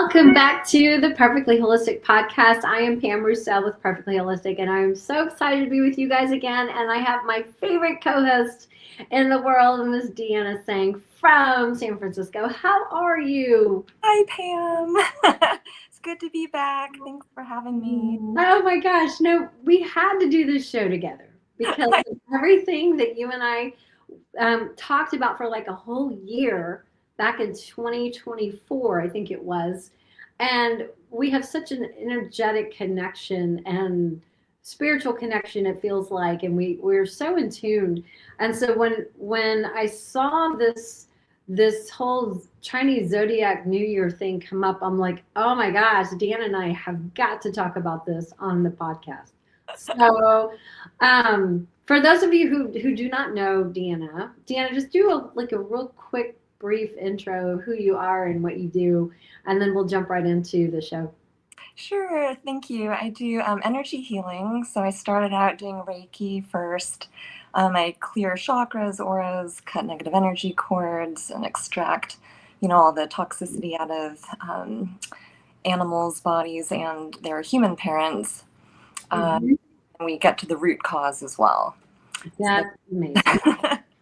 Welcome back to the Perfectly Holistic podcast. I am Pam Roussel with Perfectly Holistic, and I am so excited to be with you guys again. And I have my favorite co-host in the world, Miss Deanna Sang from San Francisco. How are you? Hi, Pam. It's good to be back. Thanks for having me. Oh my gosh, no, we had to do this show together because of everything that you and I talked about for like a whole year back in 2024, I think it was. And we have such an energetic connection and spiritual connection, it feels like, and we're so in tune. And so when I saw this whole Chinese Zodiac New Year thing come up, I'm like, oh my gosh, Dan and I have got to talk about this on the podcast. So, for those of you who do not know Deanna, just do a real quick, brief intro of who you are and what you do, and then we'll jump right into the show. Sure, thank you. I do energy healing. So I started out doing Reiki first. I clear chakras, auras, cut negative energy cords, and extract, all the toxicity out of animals' bodies and their human parents. And we get to the root cause as well. That's amazing.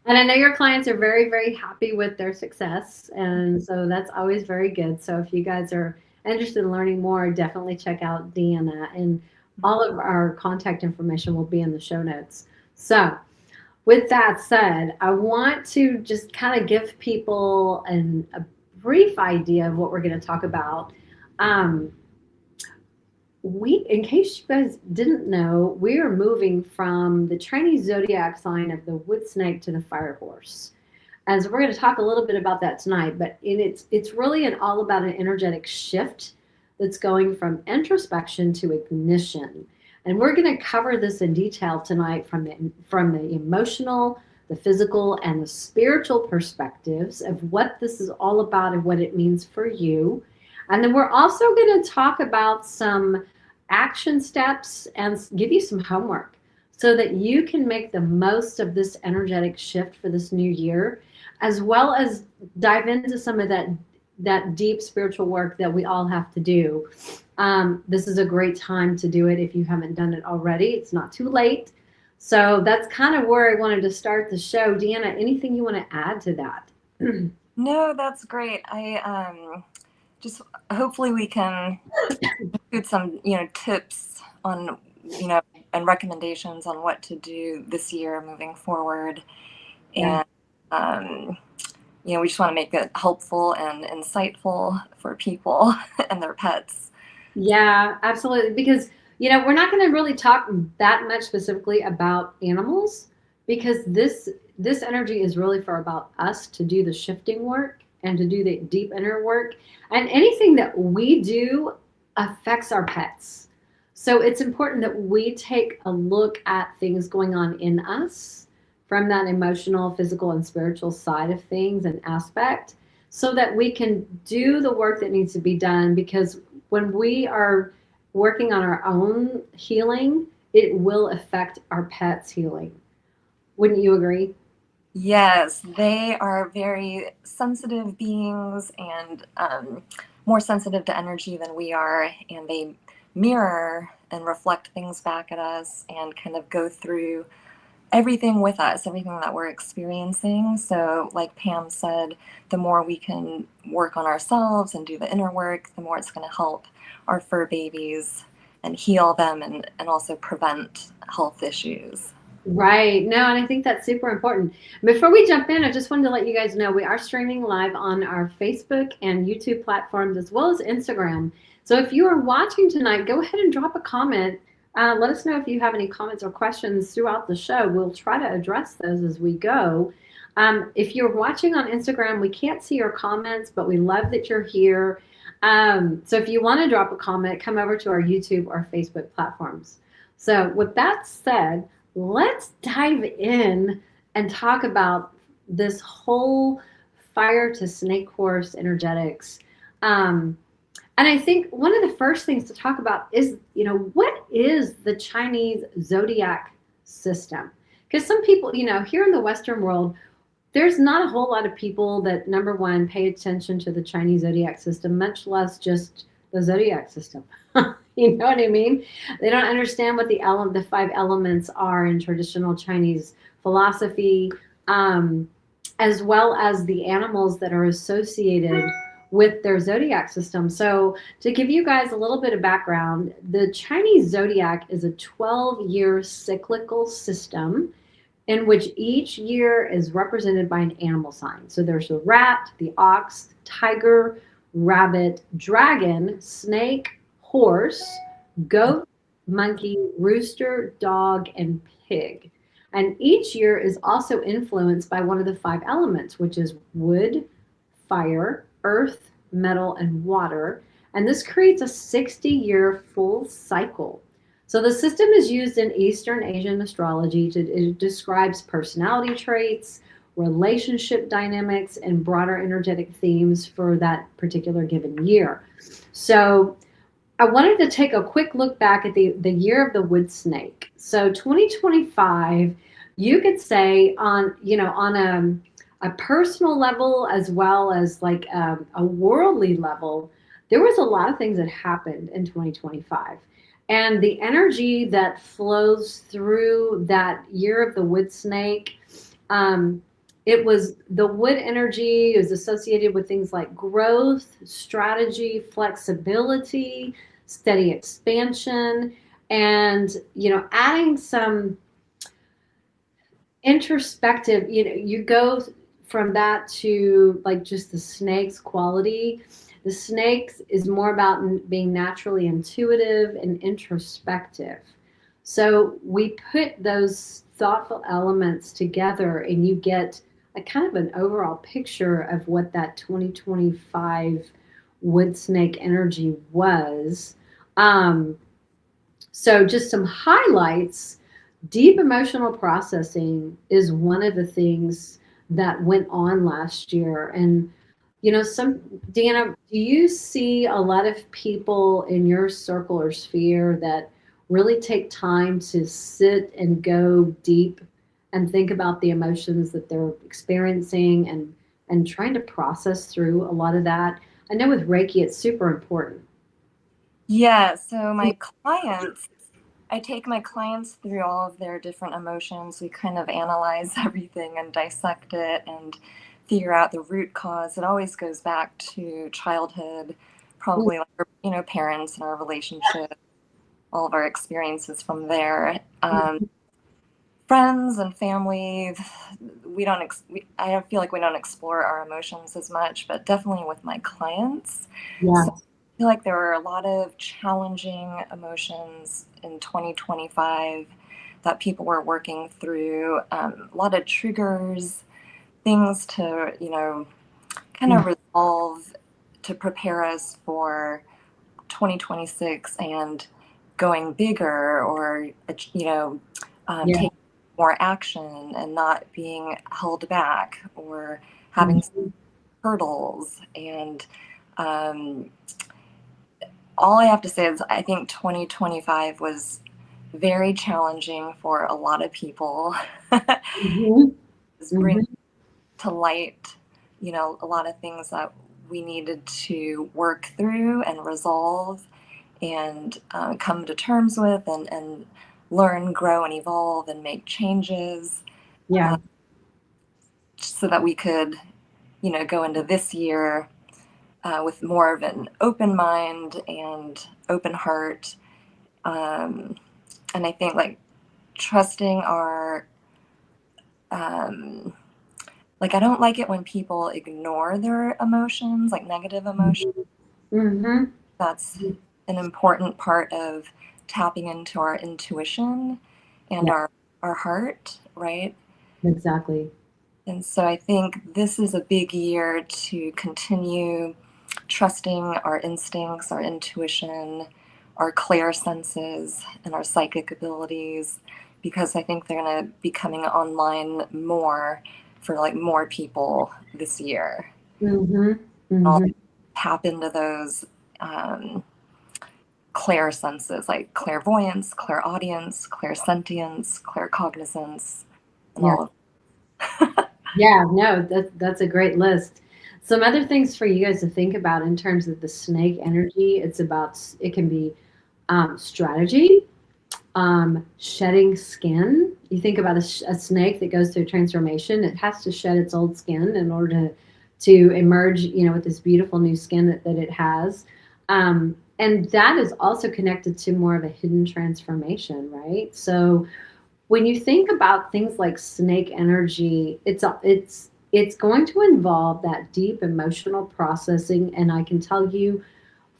And I know your clients are very, very happy with their success. And so that's always very good. So if you guys are interested in learning more, definitely check out Deanna. And all of our contact information will be in the show notes. So with that said, I want to just kind of give people a brief idea of what we're going to talk about. In case you guys didn't know, we are moving from the Chinese Zodiac sign of the wood snake to the fire horse. And so we're going to talk a little bit about that tonight, but it's really all about an energetic shift that's going from introspection to ignition. And we're going to cover this in detail tonight from the emotional, the physical, and the spiritual perspectives of what this is all about and what it means for you. And then we're also going to talk about some action steps and give you some homework so that you can make the most of this energetic shift for this new year, as well as dive into some of that deep spiritual work that we all have to do. This is a great time to do it if you haven't done it already. It's not too late. So that's kind of where I wanted to start the show. Deanna, anything you want to add to that? No, that's great. I just hopefully we can include some tips on and recommendations on what to do this year moving forward. And we just want to make it helpful and insightful for people and their pets. Yeah, absolutely. Because we're not going to really talk that much specifically about animals, because this energy is really for about us to do the shifting work and to do the deep inner work. And anything that we do affects our pets. So it's important that we take a look at things going on in us from that emotional, physical, and spiritual side of things and aspect, so that we can do the work that needs to be done. Because when we are working on our own healing, it will affect our pets' healing. Wouldn't you agree? Yes, they are very sensitive beings and more sensitive to energy than we are, and they mirror and reflect things back at us and kind of go through everything with us, everything that we're experiencing. So like Pam said, the more we can work on ourselves and do the inner work, the more it's going to help our fur babies and heal them and also prevent health issues. Right. No, and I think that's super important. Before we jump in, I just wanted to let you guys know we are streaming live on our Facebook and YouTube platforms, as well as Instagram. So if you are watching tonight, go ahead and drop a comment. Let us know if you have any comments or questions throughout the show. We'll try to address those as we go. If you're watching on Instagram, we can't see your comments, but we love that you're here. So if you want to drop a comment, come over to our YouTube or Facebook platforms. So with that said, let's dive in and talk about this whole fire to snake horse energetics. And I think one of the first things to talk about is, what is the Chinese Zodiac system? Because some people, here in the Western world, there's not a whole lot of people that, number one, pay attention to the Chinese zodiac system, much less just the zodiac system. You know what I mean? They don't understand what the five elements are in traditional Chinese philosophy, um, as well as the animals that are associated with their zodiac system. So, to give you guys a little bit of background, the Chinese zodiac is a 12-year cyclical system in which each year is represented by an animal sign. So there's the rat, the ox, tiger, rabbit, dragon, snake, horse, goat, monkey, rooster, dog, and pig. And each year is also influenced by one of the five elements, which is wood, fire, earth, metal, and water. And this creates a 60-year full cycle. So the system is used in Eastern Asian astrology it describes personality traits, relationship dynamics, and broader energetic themes for that particular given year. So I wanted to take a quick look back at the year of the wood snake. So 2025, you could say on a personal level as well as like a worldly level, there was a lot of things that happened in 2025. And the energy that flows through that year of the wood snake, it was the wood energy is associated with things like growth, strategy, flexibility, steady expansion, and adding some introspective. You go from that to like just the snake's quality. The snake is more about being naturally intuitive and introspective. So we put those thoughtful elements together and you get a kind of an overall picture of what that 2025 wood snake energy was. So just some highlights. Deep emotional processing is one of the things that went on last year. And Deanna, do you see a lot of people in your circle or sphere that really take time to sit and go deep and think about the emotions that they're experiencing and trying to process through a lot of that? I know with Reiki, it's super important. Yeah, so I take my clients through all of their different emotions. We kind of analyze everything and dissect it and figure out the root cause. It always goes back to childhood, probably like our, parents and our relationship, all of our experiences from there. Friends and family, I don't feel like we don't explore our emotions as much, but definitely with my clients. Yeah. So I feel like there were a lot of challenging emotions in 2025 that people were working through, a lot of triggers, things to, kind of resolve to prepare us for 2026 and going bigger or, taking more action and not being held back or having hurdles. And all I have to say is I think 2025 was very challenging for a lot of people. Bring to light, a lot of things that we needed to work through and resolve and come to terms with and learn, grow, and evolve and make changes. Yeah. So that we could, go into this year with more of an open mind and open heart. And I think like trusting our, I don't like it when people ignore their emotions, like negative emotions. That's an important part of tapping into our intuition and our heart, right? Exactly. And so I think this is a big year to continue trusting our instincts, our intuition, our clear senses, and our psychic abilities, because I think they're going to be coming online more for like more people this year. I'll tap into those clear senses like clairvoyance, clairaudience, clairsentience, claircognizance, and all of Yeah, no, that's a great list. Some other things for you guys to think about in terms of the snake energy. It can be strategy, shedding skin. You think about a snake that goes through transformation; it has to shed its old skin in order to emerge, with this beautiful new skin that it has. And that is also connected to more of a hidden transformation, right? So when you think about things like snake energy, it's going to involve that deep emotional processing. And I can tell you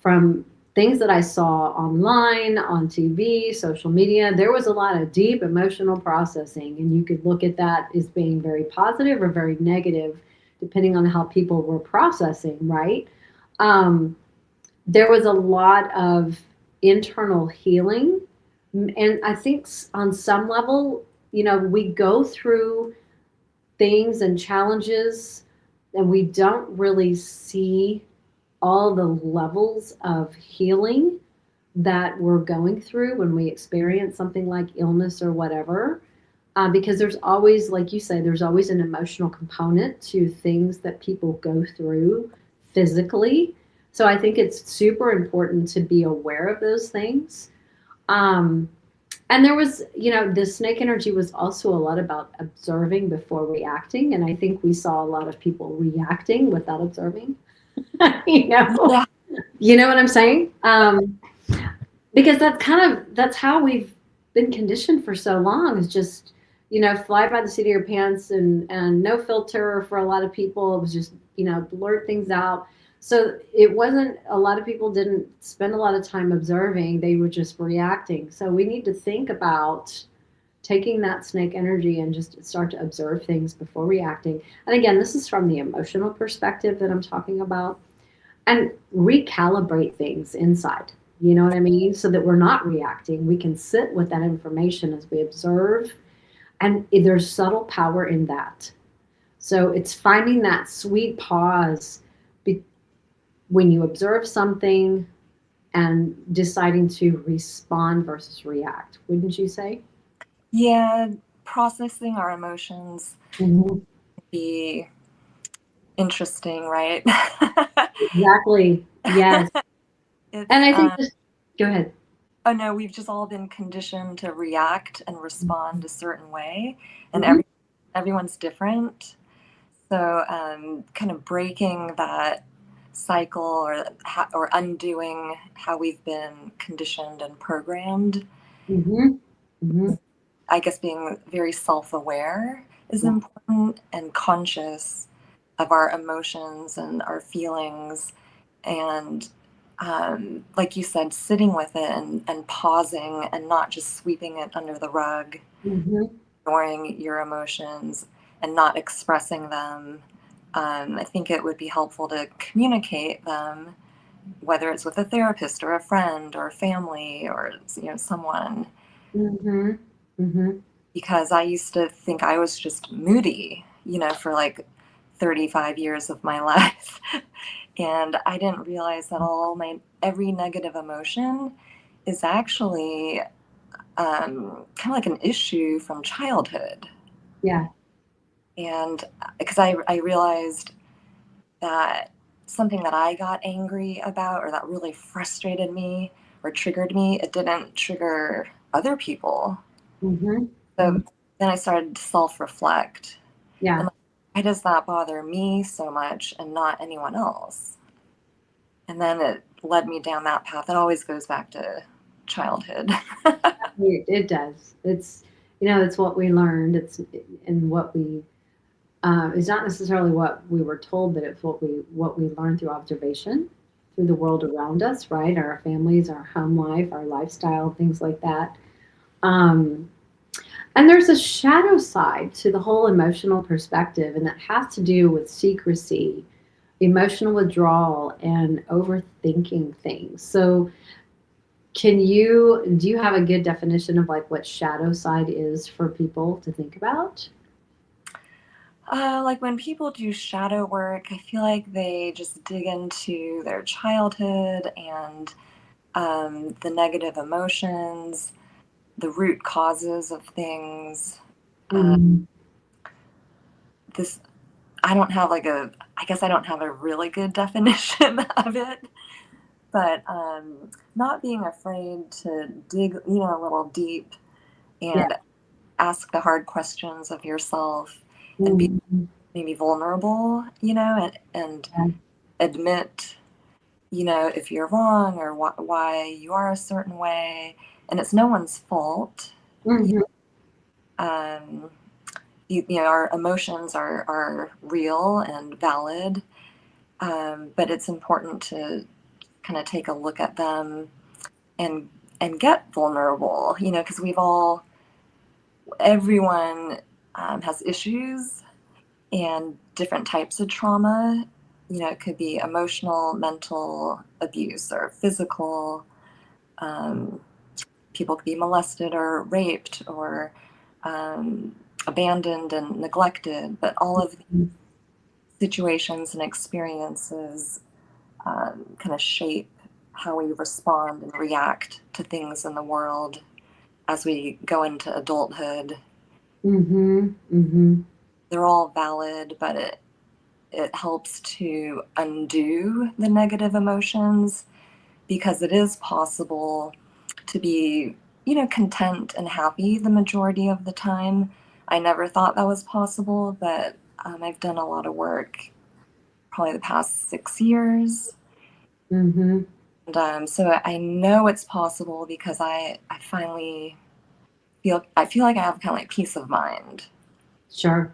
from things that I saw online, on TV, social media, there was a lot of deep emotional processing. And you could look at that as being very positive or very negative, depending on how people were processing, right? Um, there was a lot of internal healing. And I think on some level, we go through things and challenges and we don't really see all the levels of healing that we're going through when we experience something like illness or whatever. Because there's always, like you say, there's always an emotional component to things that people go through physically. So I think it's super important to be aware of those things. Um, and there was, the snake energy was also a lot about observing before reacting. And I think we saw a lot of people reacting without observing. you know, Yeah. you know what I'm saying? Because that's how we've been conditioned for so long is just, fly by the seat of your pants and no filter for a lot of people. It was just, blurt things out. So it wasn't, a lot of people didn't spend a lot of time observing. They were just reacting. So we need to think about taking that snake energy and just start to observe things before reacting. And again, this is from the emotional perspective that I'm talking about, and recalibrate things inside. You know what I mean? So that we're not reacting. We can sit with that information as we observe, and there's subtle power in that. So it's finding that sweet pause when you observe something and deciding to respond versus react. Wouldn't you say? Yeah, processing our emotions Mhm. be interesting, right? Exactly. Yes. It's And I think just go ahead. oh no, we've just all been conditioned to react and respond a certain way, and Mhm. everyone's different. So, kind of breaking that cycle or undoing how we've been conditioned and programmed. Mhm. Mhm. I guess being very self-aware is Yeah. important and conscious of our emotions and our feelings, and like you said, sitting with it and pausing and not just sweeping it under the rug, Mhm. ignoring your emotions and not expressing them. I think it would be helpful to communicate them, whether it's with a therapist or a friend or family or someone. Mhm. Mhm. Because I used to think I was just moody, for like 35 years of my life. And I didn't realize that every negative emotion is actually kind of like an issue from childhood. Yeah. And because I realized that something that I got angry about or that really frustrated me or triggered me, it didn't trigger other people. Mhm. So then I started to self reflect. And Yeah. like, why does that bother me so much and not anyone else? And then it led me down that path. It always goes back to childhood. It does. It's what we learned. It's and what we it's not necessarily what we were told, but it's what we learned through observation, through the world around us, right? Our families, our home life, our lifestyle, things like that. Um, and there's a shadow side to the whole emotional perspective, and that has to do with secrecy, emotional withdrawal, and overthinking things. So do you have a good definition of like what shadow side is for people to think about? Like when people do shadow work, I feel like they just dig into their childhood and the negative emotions, the root causes of things. Uh, Mm, this, I don't have like I guess I don't have a really good definition of it, but not being afraid to dig, a little deep Yeah. and ask the hard questions of yourself and be Mhm. maybe vulnerable, and Yeah. admit, if you're wrong or why you are a certain way. And it's no one's fault. Mhm. Um, our emotions are real and valid, but it's important to kind of take a look at them and get vulnerable, because everyone has issues and different types of trauma. It could be emotional, mental abuse, or physical. Um, People could be molested or raped or abandoned and neglected, but all of these situations and experiences kind of shape how we respond and react to things in the world as we go into adulthood. Mhm. Mhm. They're all valid, but it helps to undo the negative emotions, because it is possible to be, content and happy the majority of the time. I never thought that was possible, but I've done a lot of work probably the past 6 years. Mhm. And so I know it's possible because I finally feel like I have kind of like peace of mind. Sure.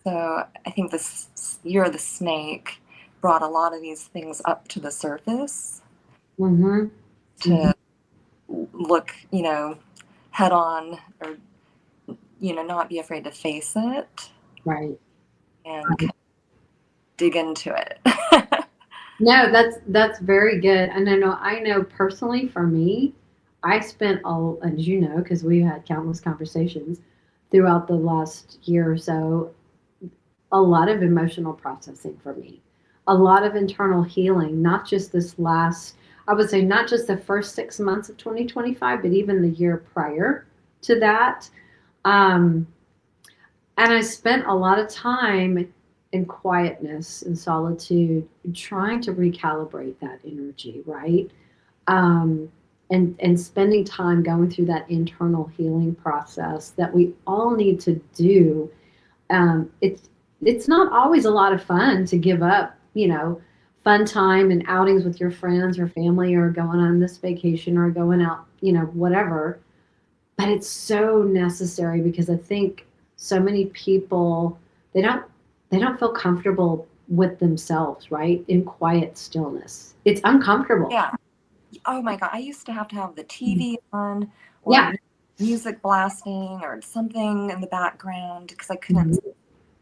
So I think this year of the snake brought a lot of these things up to the surface Mhm. Mhm. to look, head on, or, not be afraid to face it Right. and Right. dig into it. No, that's very good. And I know personally for me, I spent all, as you know, because we had countless conversations throughout the last year or so, a lot of emotional processing for me, a lot of internal healing, not just this last, I would say, not just the first 6 months of 2025, but even the year prior to that. Um, and I spent a lot of time in quietness and solitude trying to recalibrate that energy, right? Um, and spending time going through that internal healing process that we all need to do. It's not always a lot of fun to give up, fun time and outings with your friends or family, or going on this vacation, or going out, whatever. But it's so necessary, because I think so many people, they don't they don't feel comfortable with themselves, right? In quiet stillness. It's uncomfortable. Yeah. Oh my God. I used to have the TV on Yeah. or music blasting or something in the background because I couldn't Mhm. sit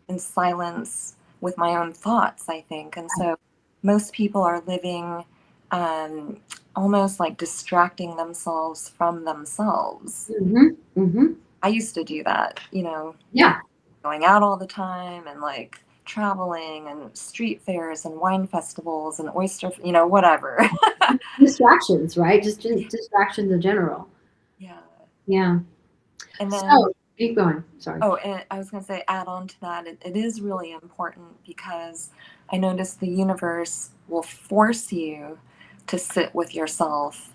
in silence with my own thoughts, I think. And so most people are living um, almost like distracting themselves from themselves. Mhm. Mhm. I used to do that, Yeah. going out all the time and like traveling and street fairs and wine festivals and oyster, whatever. Distractions, right? Just distractions in general. Yeah. Yeah. And then, So keep going. Sorry. oh, and I was going to say, add on to that, it is really important because I noticed the universe will force you to sit with yourself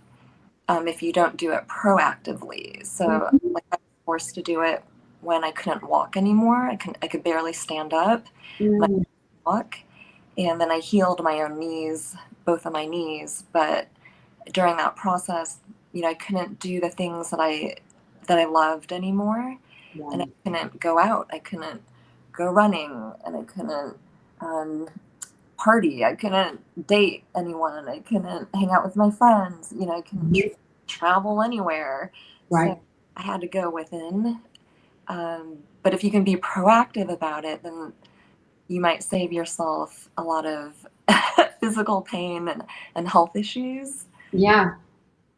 if you don't do it proactively. So, Mhm. like, I was forced to do it when I couldn't walk anymore. I could barely stand up, and I Mm. couldn't walk. And then I healed my own knees, both of my knees. But during that process, I couldn't do the things that I loved anymore, and I Right. couldn't go out. I couldn't go running, and I couldn't um, party. I couldn't date anyone. I couldn't hang out with my friends. I couldn't Mhm. travel anywhere. So Right. I had to go within. But if you can be proactive about it, then you might save yourself a lot of physical pain and health issues. Yeah.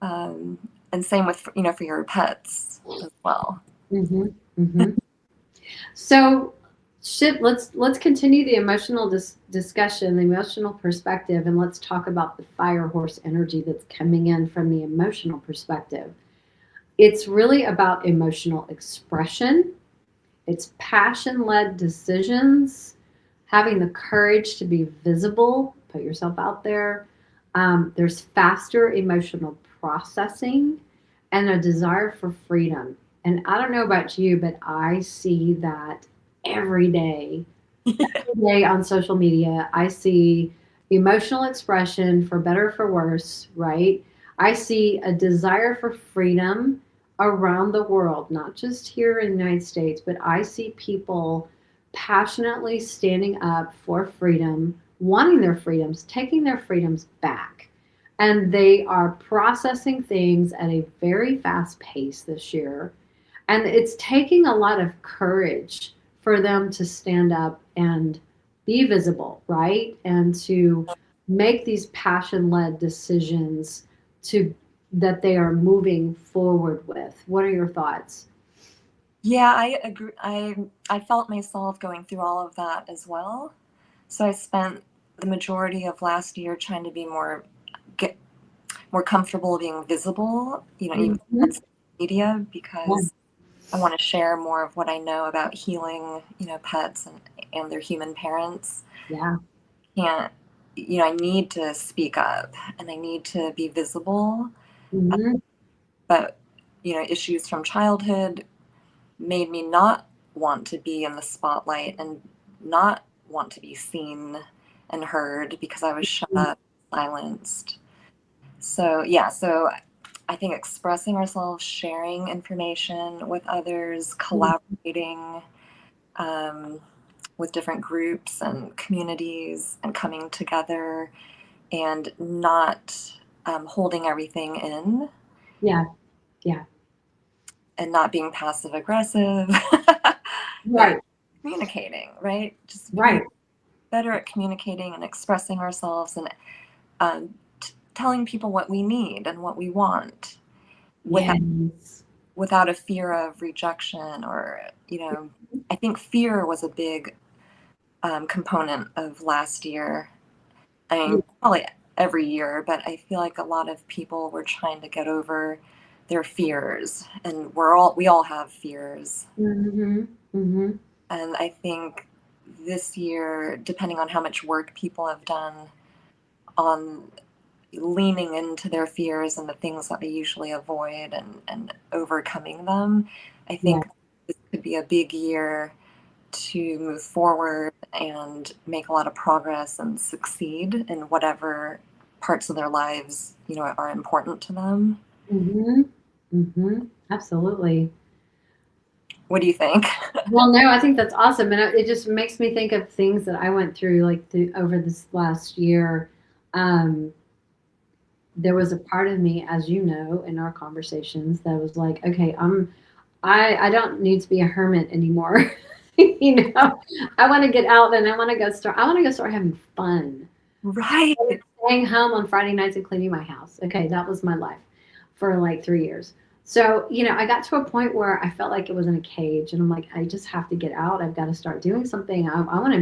Um, and same with, for your pets as well. Mhm. Mhm. So, let's continue the emotional discussion, the emotional perspective, and let's talk about the fire horse energy that's coming in from the emotional perspective. It's really about emotional expression It's passion-led decisions, having the courage to be visible, put yourself out there. There's faster emotional processing and a desire for freedom. And I don't know about you, but I see that every day. Every day on social media, I see emotional expression for better or for worse, right? I see a desire for freedom around the world, not just here in the United States, but I see people passionately standing up for freedom, wanting their freedoms, taking their freedoms back. And they are processing things at a very fast pace this year. And it's taking a lot of courage for them to stand up and be visible, right? And to make these passion led decisions to that they are moving forward with. What are your thoughts? Yeah, I agree. I felt myself going through all of that as well. So I spent the majority of last year trying to be get more comfortable being visible, even Mhm. on social media, Yeah. because I want to share more of what I know about healing, pets and their human parents. Yeah. Can't, I need to speak up and I need to be visible. Mhm. But, issues from childhood made me not want to be in the spotlight and not want to be seen and heard because I was shut up, silenced. So, yeah, so I think expressing ourselves, sharing information with others, Mhm. collaborating um, with different groups and communities, and coming together and not holding everything in Yeah. Yeah. and not being passive aggressive, but Right. communicating, right? Just being Right. better at communicating and expressing ourselves and telling people what we need and what we want without Yes. without a fear of rejection or I think fear was a big component of last year. I Yeah. mean, probably every year, but I feel like a lot of people were trying to get over their fears, and we all have fears. Mhm. Mhm. And I think this year, depending on how much work people have done on leaning into their fears and the things that they usually avoid and overcoming them, I Yeah. think this could be a big year to move forward and make a lot of progress and succeed in whatever parts of their lives, are important to them. Mhm. Mhm. Absolutely. What do you think? Well, no, I think that's awesome, and it just makes me think of things that I went through, like, over this last year. Um, there was a part of me, as you know, in our conversations that was like, "Okay, I don't need to be a hermit anymore." You know? I wanna get out and I wanna go start having fun. Right. Staying home on Friday nights and cleaning my house. Okay, that was my life for like 3 years. So, I got to a point where I felt like it was in a cage, and I'm like, I just have to get out. I've got to start doing something. I want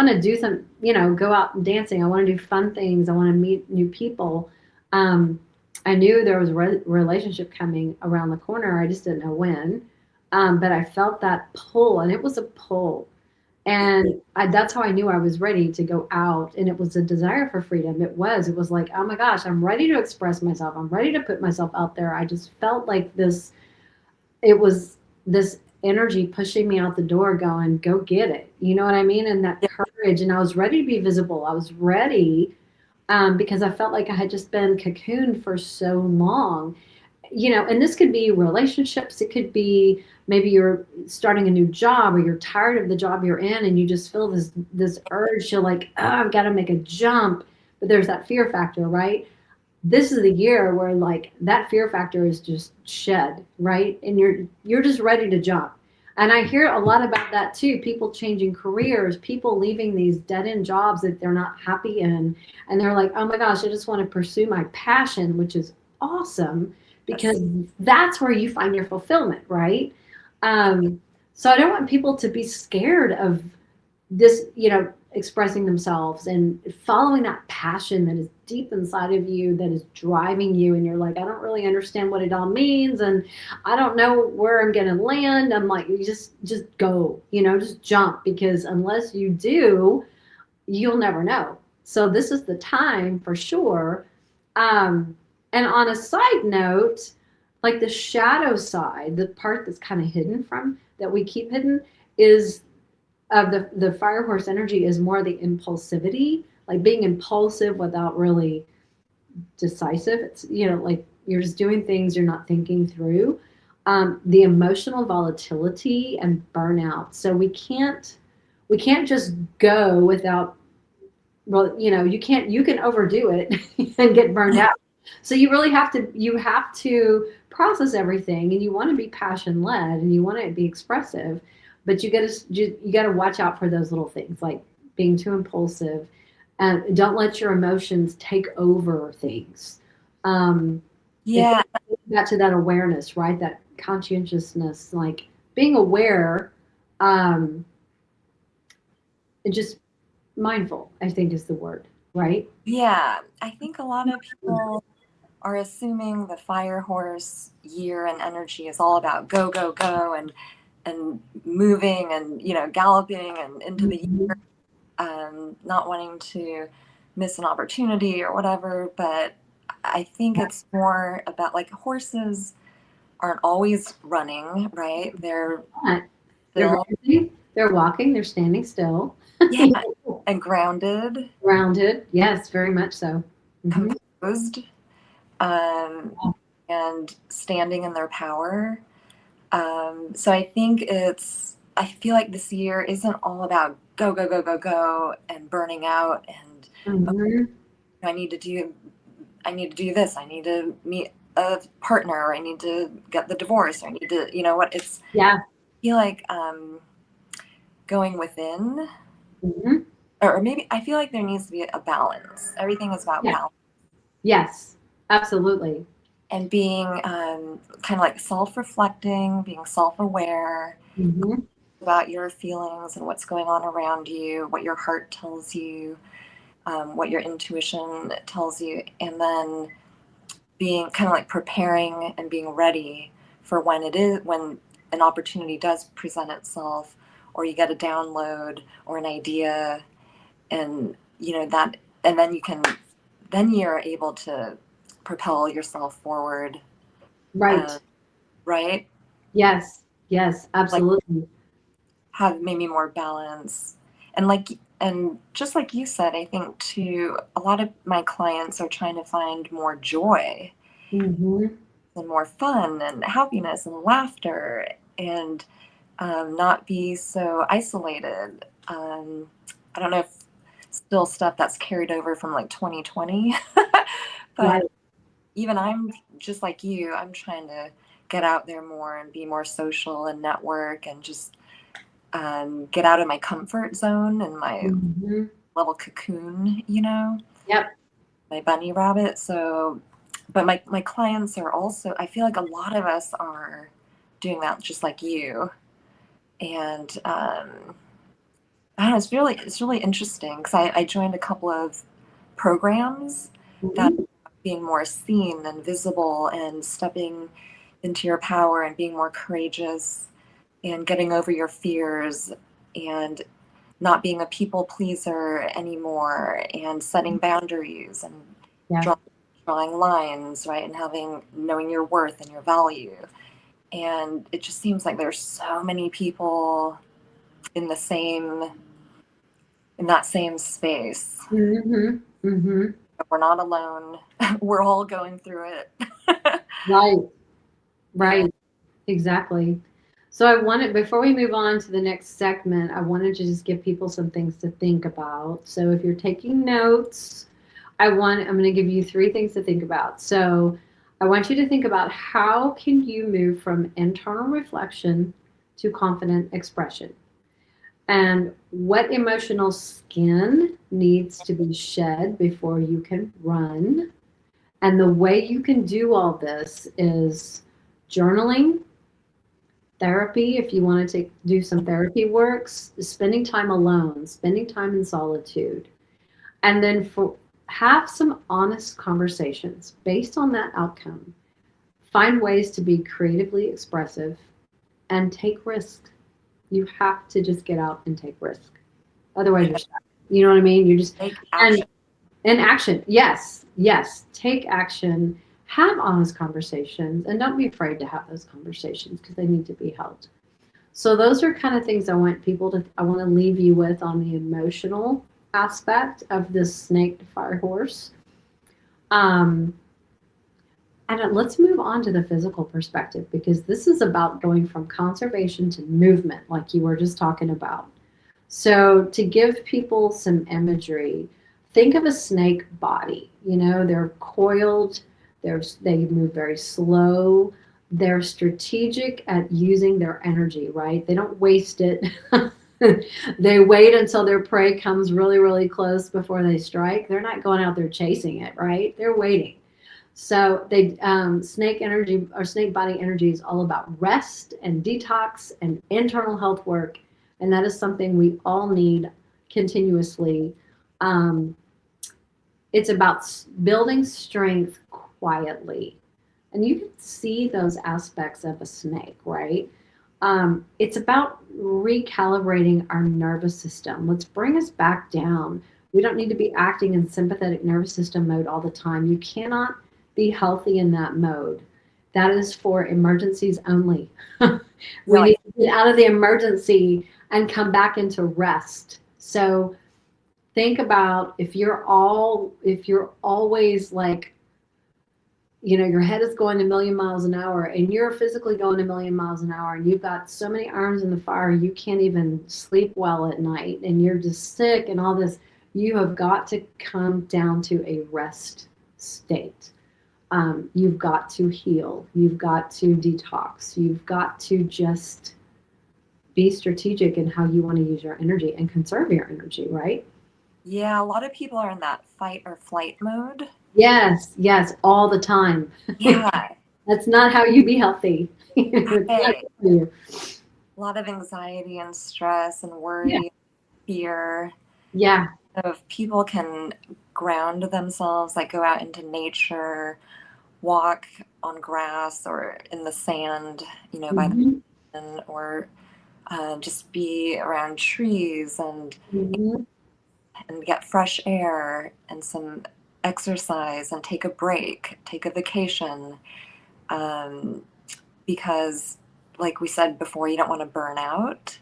to do some, go out and dancing. I want to do fun things. I want to meet new people. Um, I knew there was a relationship coming around the corner. I just didn't know when. But I felt that pull, and it was a pull. And that's how I knew I was ready to go out. And it was a desire for freedom. It was like, oh my gosh, I'm ready to express myself. I'm ready to put myself out there. I just felt like it was this energy pushing me out the door, going, go get it. You know what I mean? And that Yeah. courage. And I was ready to be visible. I was ready because I felt like I had just been cocooned for so long. And this could be relationships. It could be maybe you're starting a new job or you're tired of the job you're in and you just feel this urge to like, oh, I've got to make a jump. But there's that fear factor, right? This is the year where like that fear factor is just shed, right? And you're just ready to jump. And I hear a lot about that too. People changing careers, people leaving these dead end jobs that they're not happy in. And they're like, oh my gosh, I just want to pursue my passion, which is awesome Yes. because that's where you find your fulfillment, right? Um, so I don't want people to be scared of this, expressing themselves and following that passion that is deep inside of you that is driving you, and you're like, I don't really understand what it all means, and I don't know where I'm going to land. I'm like, you just go, just jump, because unless you do, you'll never know. So this is the time for sure. And on a side note, like the shadow side, the part that's kind of hidden from that we keep hidden is of the fire horse energy is more the impulsivity, like being impulsive without really decisive. It's like you're just doing things you're not thinking through. The emotional volatility and burnout. So we can't just go without, well, you can overdo it and get burned out. So you have to process everything, and you want to be passion led, and you want to be expressive, but you got to watch out for those little things like being too impulsive, and don't let your emotions take over things. Yeah. Back to that awareness, right? That conscientiousness, like being aware, and just mindful, I think is the word, right? Yeah. I think a lot of people are assuming the fire horse year and energy is all about go, go, go, and moving and galloping and into the Mhm. year, not wanting to miss an opportunity or whatever. But I think it's more about, like, horses aren't always running, right? They're Not. They're still, resting, they're walking, they're standing still. yeah, and grounded, Grounded, yes, very much so. Mhm. composed, um, and standing in their power. So I feel like this year isn't all about go, go, go, go, go and burning out and, okay, Mhm. I need to do, I need to do this. I need to meet a partner, or I need to get the divorce, or I need to, Yeah. I feel like, going within, Mhm. or maybe I feel like there needs to be a balance. Everything is about Yeah. balance, Yes, absolutely. and being, kind of like self-reflecting, being self-aware Mhm. about your feelings and what's going on around you, what your heart tells you, what your intuition tells you, and then being kind of like preparing and being ready for when an opportunity does present itself, or you get a download or an idea, and that, and then you're able to propel yourself forward, Right. right? Yes. Yes, Like, absolutely. have maybe more balance. And just like you said, I think too, a lot of my clients are trying to find more joy Mhm. and more fun and happiness and laughter, and, not be so isolated. I don't know if still stuff that's carried over from like 2020, Right. but even I'm just like you, I'm trying to get out there more and be more social and network, and just, get out of my comfort zone and my Mhm. little cocoon, Yep. my bunny rabbit. So, but my clients are also, I feel like a lot of us are doing that just like you. And, I don't know, it's really interesting, because I joined a couple of programs that Mhm. being more seen and visible and stepping into your power and being more courageous and getting over your fears, and not being a people pleaser anymore, and setting boundaries and Yeah. draw, drawing lines, right? And knowing your worth and your value. And it just seems like there's so many people in that same space. Mhm. Mhm. We're not alone. We're all going through it. Right. Yeah. Right. Exactly. So before we move on to the next segment, I wanted to just give people some things to think about. So if you're taking notes, I'm going to give you three things to think about. So I want you to think about how can you move from internal reflection to confident expression, and what emotional skin needs to be shed before you can run. And the way you can do all this is journaling, therapy, if you want to do some therapy works, spending time alone, spending time in solitude, and then for have some honest conversations based on that outcome. Find ways to be creatively expressive and take risks. You have to just get out and take risk. Otherwise, you're stuck. You know what I mean? You just Take action. and action. Yes, yes. Take action. Have honest conversations, and don't be afraid to have those conversations because they need to be held. So those are kind of things I want people to. I want to leave you with on the emotional aspect of this snake to fire horse. Um, and let's move on to the physical perspective because this is about going from conservation to movement, like you were just talking about. So to give people some imagery, think of a snake body. You know, they're coiled, they move very slow. They're strategic at using their energy, right? They don't waste it. They wait until their prey comes really, really close before they strike. They're not going out there chasing it, right? They're waiting. So they snake energy or snake body energy is all about rest and detox and internal health work, and that is something we all need continuously. Um, it's about building strength quietly, and you can see those aspects of a snake, right? It's about recalibrating our nervous system. Let's bring us back down. We don't need to be acting in sympathetic nervous system mode all the time. You cannot be healthy in that mode. That is for emergencies only. We need to get out of the emergency and come back into rest. So think about if you're always like, you know, your head is going a million miles an hour and you're physically going a million miles an hour and you've got so many irons in the fire, you can't even sleep well at night and you're just sick and all this, you have got to come down to a rest state. You've got to heal. You've got to detox. You've got to just be strategic in how you want to use your energy and conserve your energy, right? Yeah, a lot of people are in that fight or flight mode. Yes, yes, all the time. Yeah. That's not how you be healthy. Right. A lot of anxiety and stress and worry, fear. Yeah. So if people can ground themselves, like go out into nature, walk on grass or in the sand, you know, by the ocean, or just be around trees and get fresh air and some exercise and take a break, take a vacation. Because like we said before, you don't want to burn out.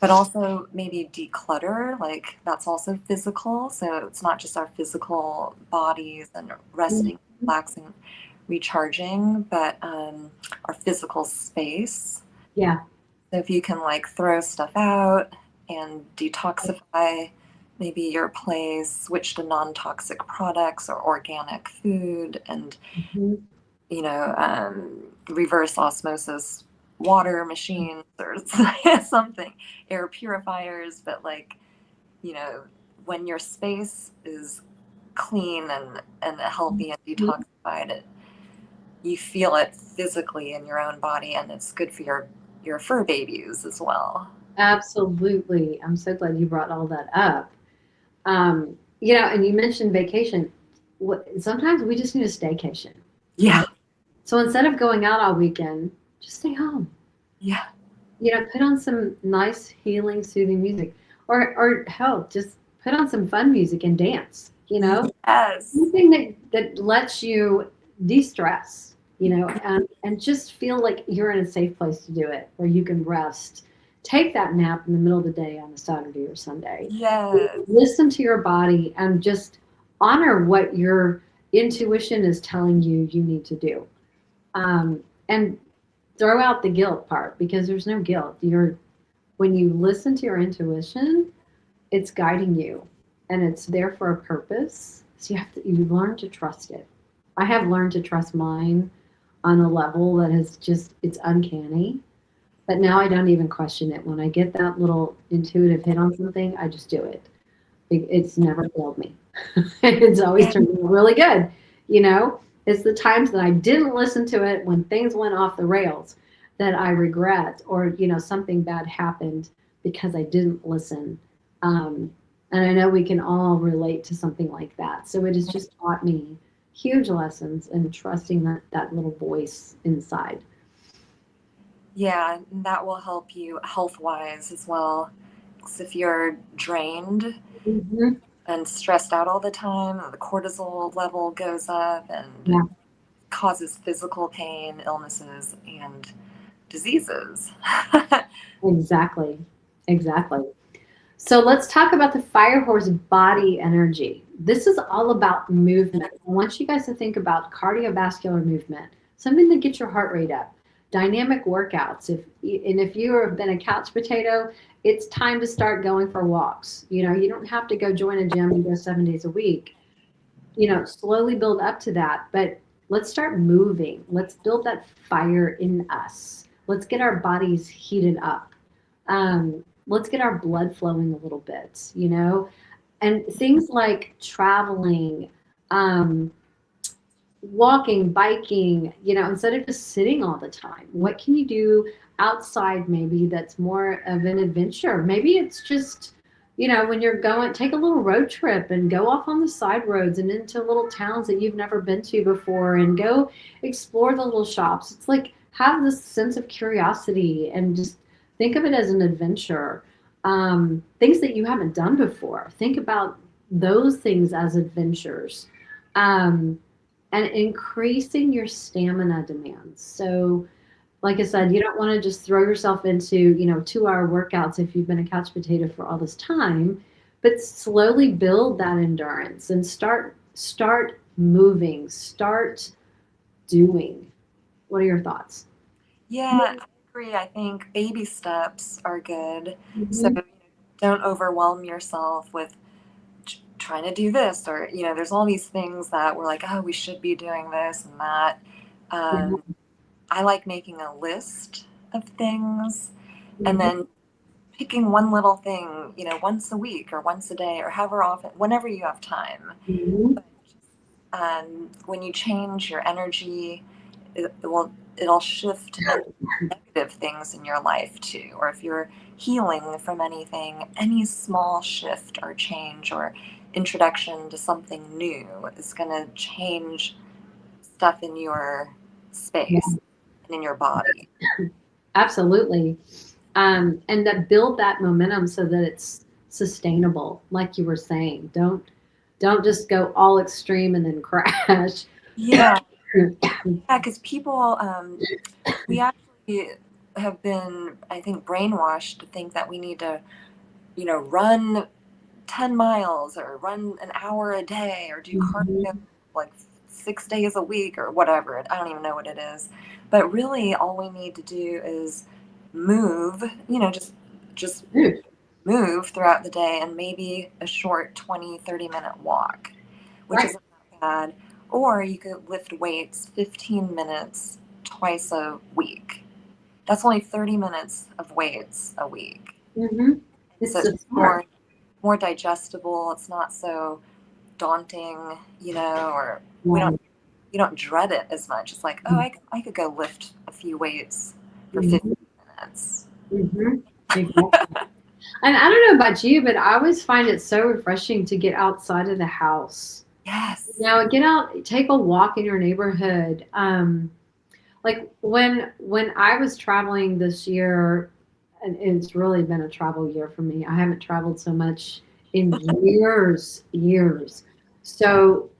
But also maybe declutter, like that's also physical. So it's not just our physical bodies and resting, relaxing, recharging, but our physical space. Yeah. So if you can like throw stuff out and detoxify maybe your place, switch to non-toxic products or organic food and, you know, reverse osmosis water machines or something, air purifiers, but like, you know, when your space is clean and healthy and detoxified, you feel it physically in your own body, and it's good for your fur babies as well. Absolutely. I'm so glad you brought all that up. You know, and you mentioned vacation. Sometimes we just need a staycation. Yeah. So instead of going out all weekend, just stay home. Yeah. You know, put on some nice, healing, soothing music. Or hell, just put on some fun music and dance, you know? Yes. Something that lets you de-stress, you know, and just feel like you're in a safe place to do it, where you can rest. Take that nap in the middle of the day on a Saturday or Sunday. Yes. Listen to your body and just honor what your intuition is telling you need to do. And throw out the guilt part because there's no guilt. When you listen to your intuition, it's guiding you and it's there for a purpose. So you learn to trust it. I have learned to trust mine on a level that it's uncanny. But now I don't even question it. When I get that little intuitive hit on something, I just do it. It's never failed me. It's always turned out really good, you know? It's the times that I didn't listen to it when things went off the rails that I regret, or, you know, something bad happened because I didn't listen. And And I know we can all relate to something like that. So it has just taught me huge lessons in trusting that little voice inside. Yeah, and that will help you health wise as well. 'Cause if you're drained Hmm. and stressed out all the time, the cortisol level goes up and Yeah, causes physical pain, illnesses, and diseases. exactly. Exactly. So let's talk about the fire horse body energy. This is all about movement. I want you guys to think about cardiovascular movement, something that gets your heart rate up. Dynamic workouts. If you have been a couch potato, it's time to start going for walks. You don't have to go join a gym and go 7 days a week. Slowly build up to that, but let's start moving. Let's build that fire in us. Let's get our bodies heated up. Let's get our blood flowing a little bit. And things like traveling, um, walking, biking, instead of just sitting all the time. What can you do outside maybe that's more of an adventure? Maybe it's just, when you're going, take a little road trip and go off on the side roads and into little towns that you've never been to before and go explore the little shops. It's like have this sense of curiosity and just think of it as an adventure. Things that you haven't done before. Think about those things as adventures. Um, and increasing your stamina demands. So, like I said, you don't want to just throw yourself into, 2-hour workouts if you've been a couch potato for all this time, but slowly build that endurance and start moving, start doing. What are your thoughts? Yeah, I agree. I think baby steps are good. So Mhm. don't overwhelm yourself with trying to do this, or, there's all these things that we're like, oh, we should be doing this and that. Yeah. Um, I like making a list of things and Mhm. then picking one little thing, once a week or once a day or however often, whenever you have time. Mhm. When you change your energy, it'll shift any negative things in your life too. Or if you're healing from anything, any small shift or change or introduction to something new is going to change stuff in your space Yeah. and in your body. Absolutely. And that build that momentum so that it's sustainable, like you were saying. Don't just go all extreme and then crash. Yeah, yeah, because people, we actually have been, I think, brainwashed to think that we need to, run 10 miles or run an hour a day or do cardio Mhm. like 6 days a week or whatever. I don't even know what it is. But really, all we need to do is move, just move throughout the day and maybe a short 20, 30-minute walk, which Right. isn't that bad. Or you could lift weights 15 minutes twice a week. That's only 30 minutes of weights a week. Hmm. So It's it's so just smart. more digestible. It's not so daunting, or Right. you don't dread it as much. It's like, oh, I could go lift a few weights for Hmm. 15 minutes. Hmm. Exactly. And I don't know about you, but I always find it so refreshing to get outside of the house. Yes. Get out, take a walk in your neighborhood. Like when I was traveling this year, and it's really been a travel year for me. I haven't traveled so much in years. So,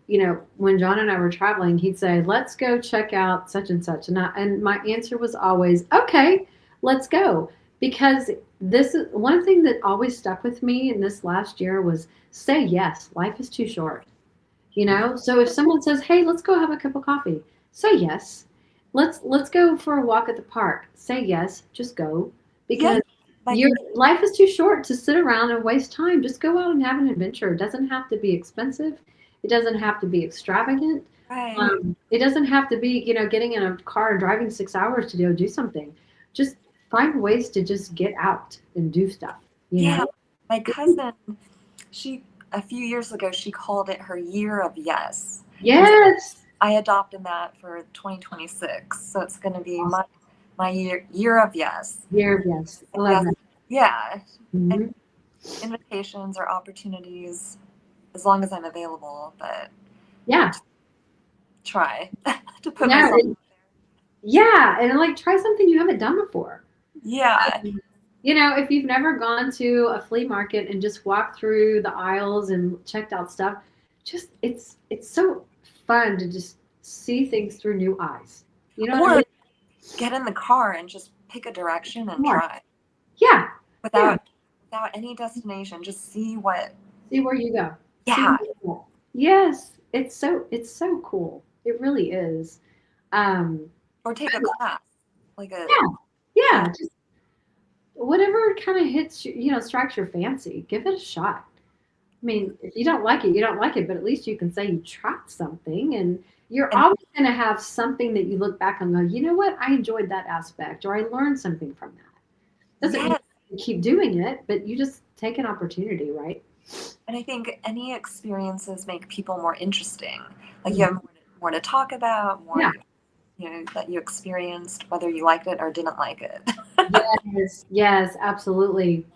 when John and I were traveling, he'd say, "Let's go check out such and such." And my answer was always, "Okay, let's go." Because this is one thing that always stuck with me in this last year was say yes. Life is too short. So if someone says, "Hey, let's go have a cup of coffee," say yes. Let's go for a walk at the park. Say yes, just go Yeah. because Like, your life is too short to sit around and waste time. Just go out and have an adventure. It doesn't have to be expensive. It doesn't have to be extravagant. right. It doesn't have to be, getting in a car and driving 6 hours to go do something. Just find ways to just get out and do stuff, you Yeah. know? My cousin, she, a few years ago, she called it her year of yes. And so Yes. I adopted that for 2026. So it's going to be Awesome. my year of yes. Here, yes. I love Yes. that. Yeah. And Mhm. invitations or opportunities as long as I'm available, but Yeah. try to put No, myself. yeah. And like try something you haven't done before. Yeah. You know, if you've never gone to a flea market and just walked through the aisles and checked out stuff, just it's so fun to just see things through new eyes. You know what I Or mean? get in the car and just pick a direction and More. drive Yeah. Yeah. without any destination. Just see what. See where you go. See Yeah. where you go. Yes. It's so cool. It really is. Um, Or take a class, like a yeah. you know. Yeah. Just whatever kind of hits you, strikes your fancy, give it a shot. I mean, if you don't like it, you don't like it, but at least you can say you tried something and you're And always going to have something that you look back and go, you know what? I enjoyed that aspect or I learned something from that. Doesn't mean yes, you keep doing it, but you just take an opportunity, right? and I think any experiences make people more interesting. Like you Mhm. have more to talk about, Yeah. more that you experienced, whether you liked it or didn't like it. Yes. Yes, absolutely.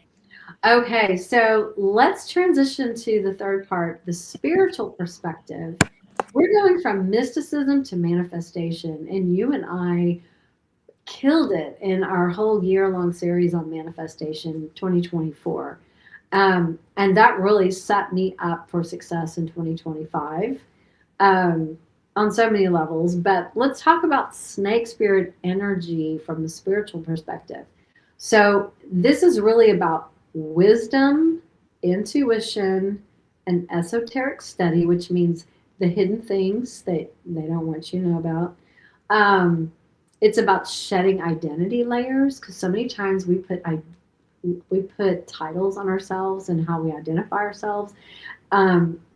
Okay, so let's transition to the third part, the spiritual perspective. We're going from mysticism to manifestation, and you and I killed it in our whole year-long series on manifestation 2024. And that really set me up for success in 2025 um, on so many levels. But let's talk about snake spirit energy from the spiritual perspective. So, this is really about wisdom, intuition, and esoteric study, which means the hidden things that they don't want you to know about. Um, it's about shedding identity layers because so many times we put titles on ourselves and how we identify ourselves.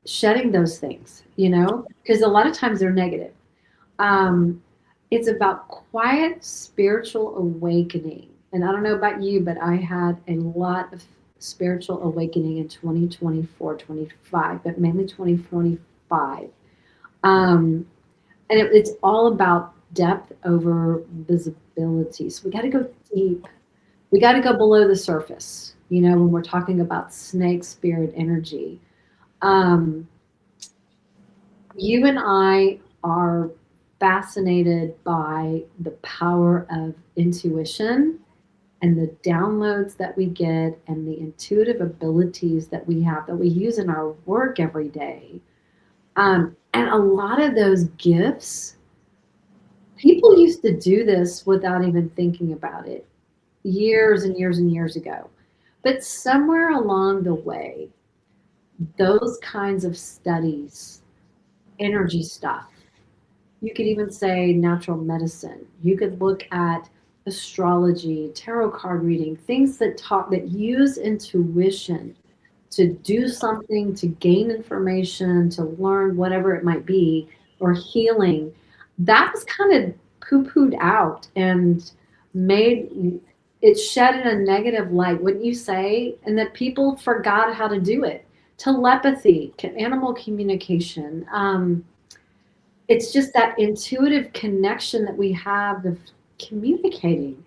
Shedding those things, because a lot of times they're negative. Um, it's about quiet spiritual awakening. And I don't know about you, but I had a lot of spiritual awakening in 2024, 25, but mainly 2025. Um, and it's all about depth over visibility. So we got to go deep. We got to go below the surface, when we're talking about snake spirit energy. Um, you and I are fascinated by the power of intuition and the downloads that we get and the intuitive abilities that we have that we use in our work every day. And a lot of those gifts, people used to do this without even thinking about it years and years and years ago. But somewhere along the way, those kinds of studies, energy stuff, you could even say natural medicine. You could look at astrology, tarot card reading, things that use intuition to do something, to gain information, to learn whatever it might be, or healing. That was kind of poo-pooed out and made it shed in a negative light, wouldn't you say? And that people forgot how to do it. Telepathy, animal communication. It's just that intuitive connection that we have of communicating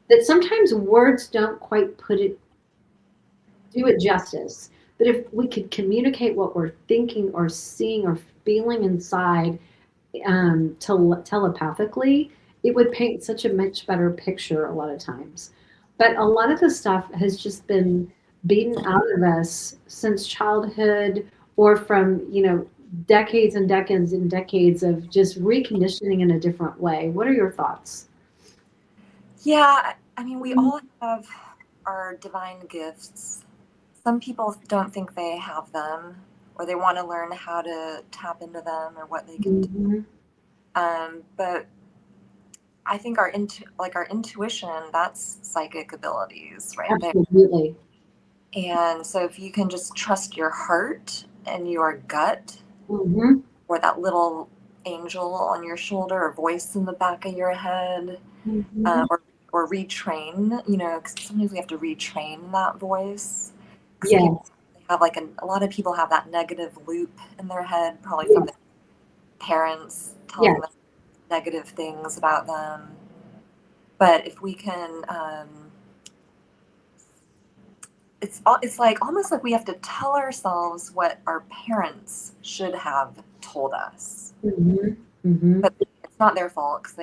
that sometimes words don't quite do it justice. But if we could communicate what we're thinking or seeing or feeling inside telepathically, it would paint such a much better picture a lot of times. But a lot of the stuff has just been beaten out of us since childhood or from, decades and decades and decades of just reconditioning in a different way. What are your thoughts? Yeah, I mean, we all have our divine gifts. Some people don't think they have them, or they want to learn how to tap into them or what they can do. Mhm. But I think our intuition, that's psychic abilities right there. Absolutely. And so if you can just trust your heart and your gut, Mhm. or that little angel on your shoulder or voice in the back of your head, Mhm. or retrain, 'cause sometimes we have to retrain that voice because Yes. people have a lot of people have that negative loop in their head, probably from Yes. their parents Yes. telling them negative things about them. But if we can it's like almost like we have to tell ourselves what our parents should have told us, Mm-hmm. Mm-hmm. but it's not their fault because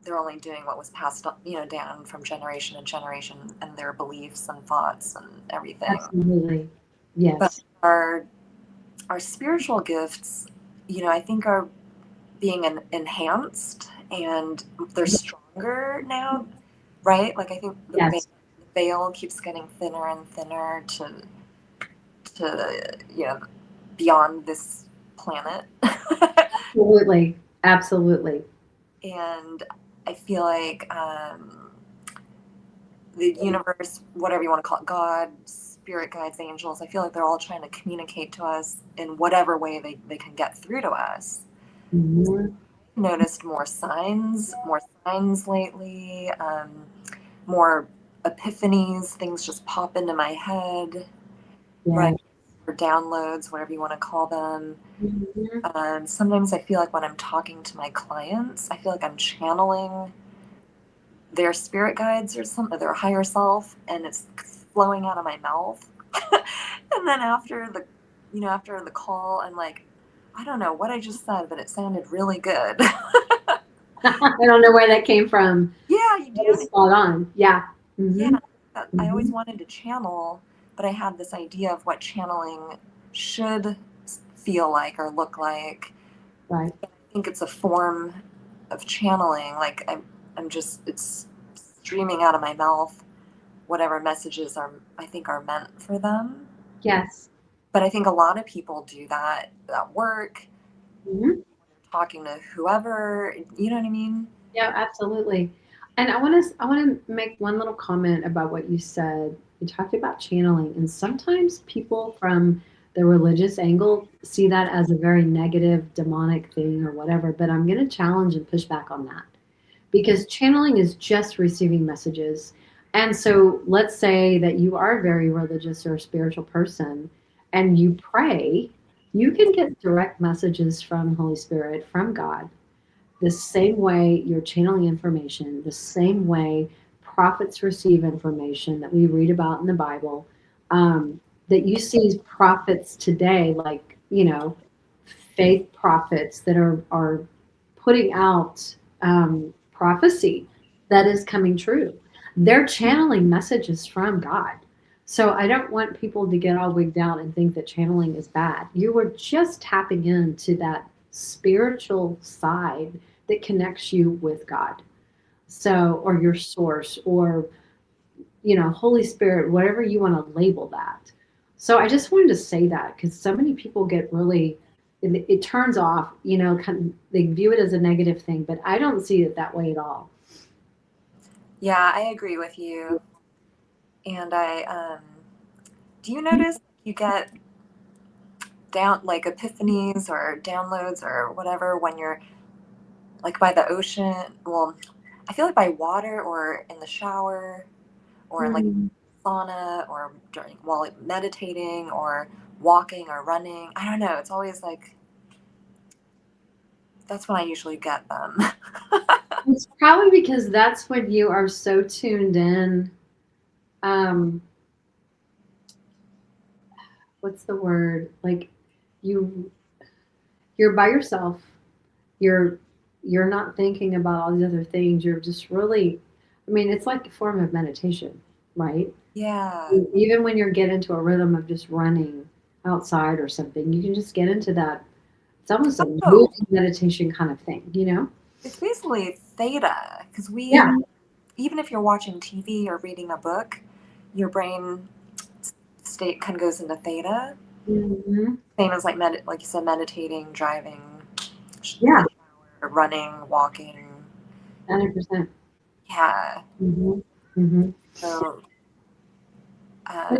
they're only doing what was passed down from generation to generation, and their beliefs and thoughts and everything. Absolutely. But Yes. our spiritual gifts, I think are being enhanced, and they're stronger now, right? Like I think Yes. the veil keeps getting thinner and thinner to beyond this planet. Absolutely. Absolutely. And I feel like the universe, whatever you want to call it, God, spirit guides, angels, I feel like they're all trying to communicate to us in whatever way they can get through to us. Mm-hmm. Noticed more signs lately, more epiphanies, things just pop into my head, right? Yes. Or downloads, whatever you want to call them. Mm-hmm. Sometimes I feel like when I'm talking to my clients, I feel like I'm channeling their spirit guides or something, their higher self, and it's flowing out of my mouth. And then after the call, I'm like, I don't know what I just said, but it sounded really good. I don't know where that came from. Yeah, you That was do. spot on. Yeah. Yeah, Mm-hmm. I always Mm-hmm. wanted to channel, but I had this idea of what channeling should feel like or look like. Right. I think it's a form of channeling. Like I'm just it's streaming out of my mouth whatever messages I think are meant for them. Yes. But I think a lot of people do that at work, Mm-hmm. talking to whoever. You know what I mean? Yeah, absolutely. And I want to make one little comment about what you said. You talked about channeling, and sometimes people from the religious angle see that as a very negative, demonic thing or whatever. But I'm going to challenge and push back on that because channeling is just receiving messages. And so let's say that you are a very religious or spiritual person and you pray, you can get direct messages from Holy Spirit, from God, the same way you're channeling information, the same way prophets receive information that we read about in the Bible, that you see prophets today, like, faith prophets that are putting out prophecy that is coming true. They're channeling messages from God. So I don't want people to get all wigged out and think that channeling is bad. You were just tapping into that spiritual side that connects you with God. So, or your source, or, Holy Spirit, whatever you want to label that. So I just wanted to say that because so many people get really, it turns off, kind of, they view it as a negative thing, but I don't see it that way at all. Yeah, I agree with you. And do you notice you get down like epiphanies or downloads or whatever when you're like by the ocean? Well, I feel like by water or in the shower or in like Mm. sauna or during while meditating or walking or running. I don't know. It's always like that's when I usually get them. It's probably because that's when you are so tuned in. Um, what's the word? Like you you're by yourself. You're you're not thinking about all these other things. You're just really, I mean, it's like a form of meditation, right? Yeah. Even when you get into a rhythm of just running outside or something, you can just get into that. It's almost a Oh, moving meditation kind of thing. it's basically theta because Yeah. even if you're watching TV or reading a book, your brain state kind of goes into theta. Hmm. Same as like you said, meditating, driving, in Yeah. the shower, running, walking. 100%. Yeah. Hmm. Hmm. So, uh, Go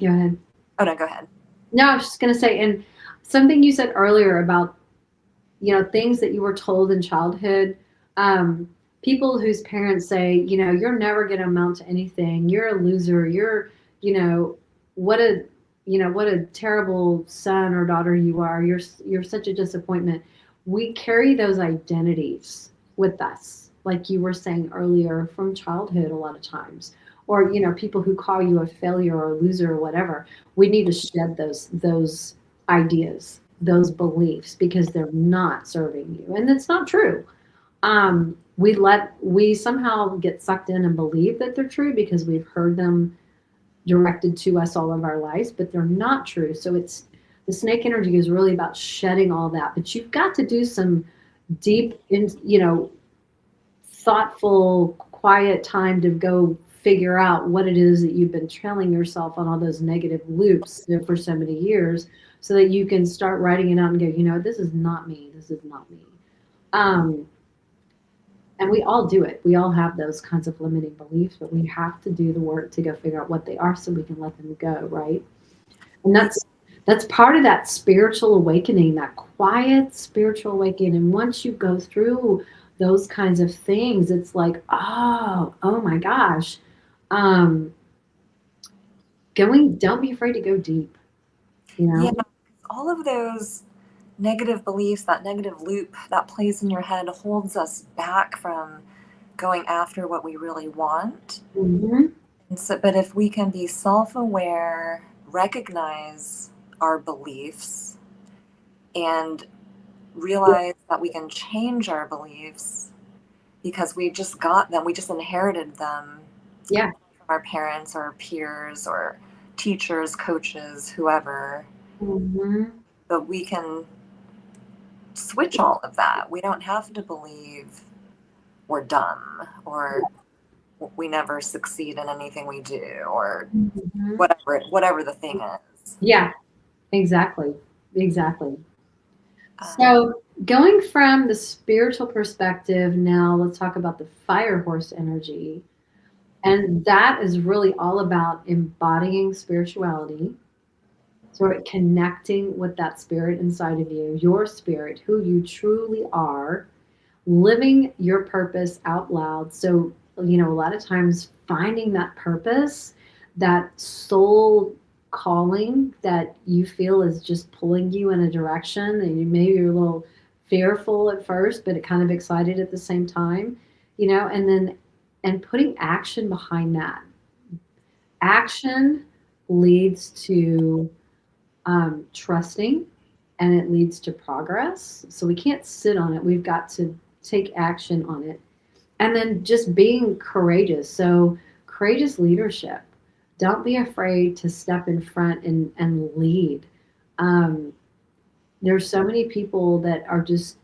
ahead. oh no, go ahead. No, I was just going to say, and something you said earlier about, things that you were told in childhood. Um, People whose parents say, you're never going to amount to anything. You're a loser. You're, you know, what a, what a terrible son or daughter you are. You're such a disappointment. We carry those identities with us, like you were saying earlier, from childhood a lot of times. or people who call you a failure or a loser or whatever. We need to shed those ideas, those beliefs, because they're not serving you, and it's not true. We somehow get sucked in and believe that they're true because we've heard them directed to us all of our lives, but they're not true. So it's the snake energy is really about shedding all that, but you've got to do some deep in thoughtful, quiet time to go figure out what it is that you've been telling yourself on all those negative loops for so many years, so that you can start writing it out and go, this is not me. This is not me. Um, and we all do it. We all have those kinds of limiting beliefs, but we have to do the work to go figure out what they are so we can let them go, right? And that's part of that spiritual awakening, that quiet spiritual awakening. And once you go through those kinds of things, it's like, oh my gosh. Um, don't be afraid to go deep, Yeah, all of those negative beliefs, that negative loop that plays in your head holds us back from going after what we really want. Mm-hmm. And so, but if we can be self-aware, recognize our beliefs, and realize that we can change our beliefs because we just got them, we just inherited them Yeah. from our parents or peers or teachers, coaches, whoever. Mm-hmm. But we can switch all of that. We don't have to believe we're dumb or we never succeed in anything we do or Mm-hmm. whatever the thing is. Yeah, exactly. Exactly. Um, So, going from the spiritual perspective, now let's talk about the fire horse energy. And that is really all about embodying spirituality. So, connecting with that spirit inside of you, your spirit, who you truly are, living your purpose out loud. So, a lot of times finding that purpose, that soul calling that you feel is just pulling you in a direction, and maybe you're a little fearful at first, but kind of excited at the same time, and putting action behind that. Action leads to trusting, and it leads to progress. So we can't sit on it. We've got to take action on it. And then just being courageous. So, courageous leadership. Don't be afraid to step in front and lead. Um, there's so many people that are just,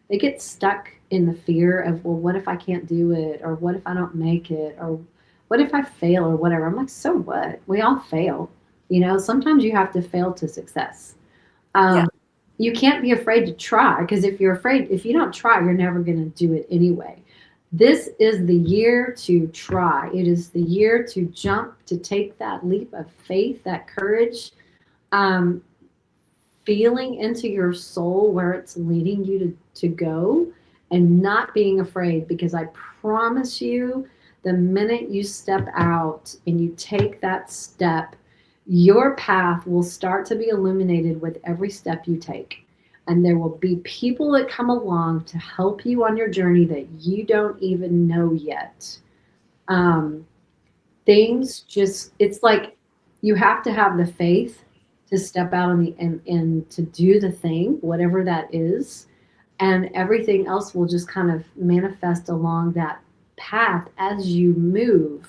they get stuck in the fear of, well, what if I can't do it? Or what if I don't make it? Or what if I fail or whatever? I'm like, so what? We all fail. Sometimes you have to fail to success. yeah, Um, you can't be afraid to try, because if you don't try, you're never going to do it anyway. This is the year to try. It is the year to jump, to take that leap of faith, that courage, um, feeling into your soul where it's leading you to go, and not being afraid, because I promise you, the minute you step out and you take that step, your path will start to be illuminated with every step you take. And there will be people that come along to help you on your journey that you don't even know yet. Um, things just, it's like you have to have the faith to step out and to do the thing, whatever that is, and everything else will just kind of manifest along that path as you move.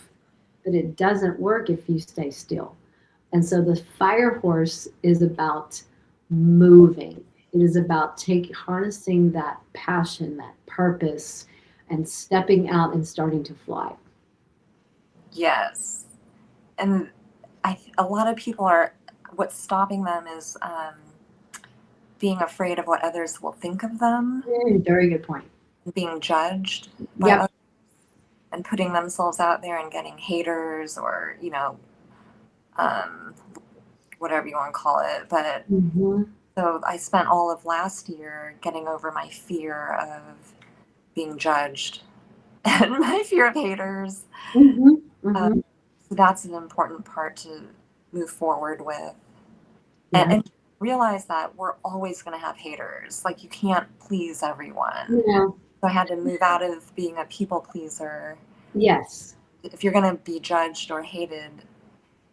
But it doesn't work if you stay still. And so the fire horse is about moving. It is about harnessing that passion, that purpose, and stepping out and starting to fly. yes. And a lot of people are, what's stopping them is being afraid of what others will think of them, Very good point. being judged by Yep. others, and putting themselves out there and getting haters or, um, whatever you want to call it. But Mm-hmm. so I spent all of last year getting over my fear of being judged and my fear of haters. Mm-hmm. Um, Mm-hmm. so that's an important part to move forward with. Yeah. And realize that we're always going to have haters. Like, you can't please everyone. Yeah. So I had to move out of being a people pleaser Yes. if you're going to be judged or hated,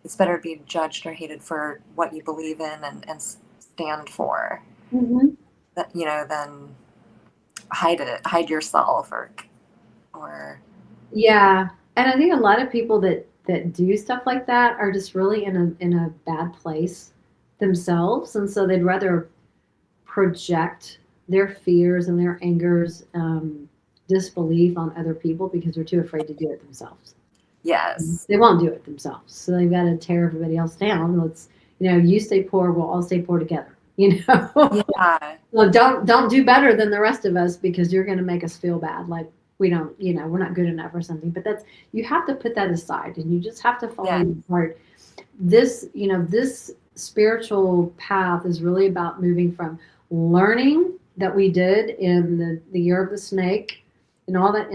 it's better to be judged or hated for what you believe in and stand for, Mm-hmm. that, than hide yourself or Yeah. And I think a lot of people that do stuff like that are just really in a bad place themselves, and so they'd rather project their fears and their angers, disbelief on other people because they're too afraid to do it themselves. yes, They won't do it themselves, so they've got to tear everybody else down. Let's, you stay poor, we'll all stay poor together. yeah, Well, don't do better than the rest of us because you're going to make us feel bad, like we don't, we're not good enough or something. But that's, you have to put that aside, and you just have to follow yeah, your heart. This spiritual path is really about moving from learning that we did in the year of the snake and all that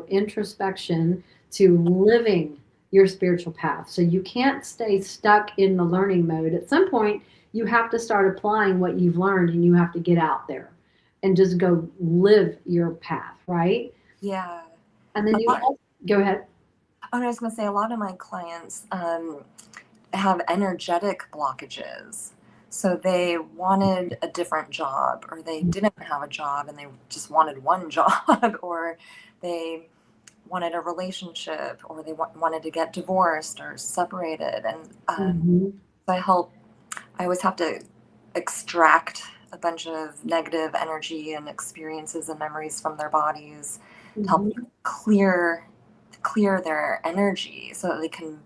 introspection to living your spiritual path. So you can't stay stuck in the learning mode. At some point, you have to start applying what you've learned, and you have to get out there and just go live your path, right? yeah. And then A you lot, also, go ahead. I was going to say, a lot of my clients have energetic blockages. So they wanted a different job, or they didn't have a job and they just wanted one job, or they wanted a relationship, or they wanted to get divorced or separated. And Hmm. so I always have to extract a bunch of negative energy and experiences and memories from their bodies to help Hmm. clear their energy so that they can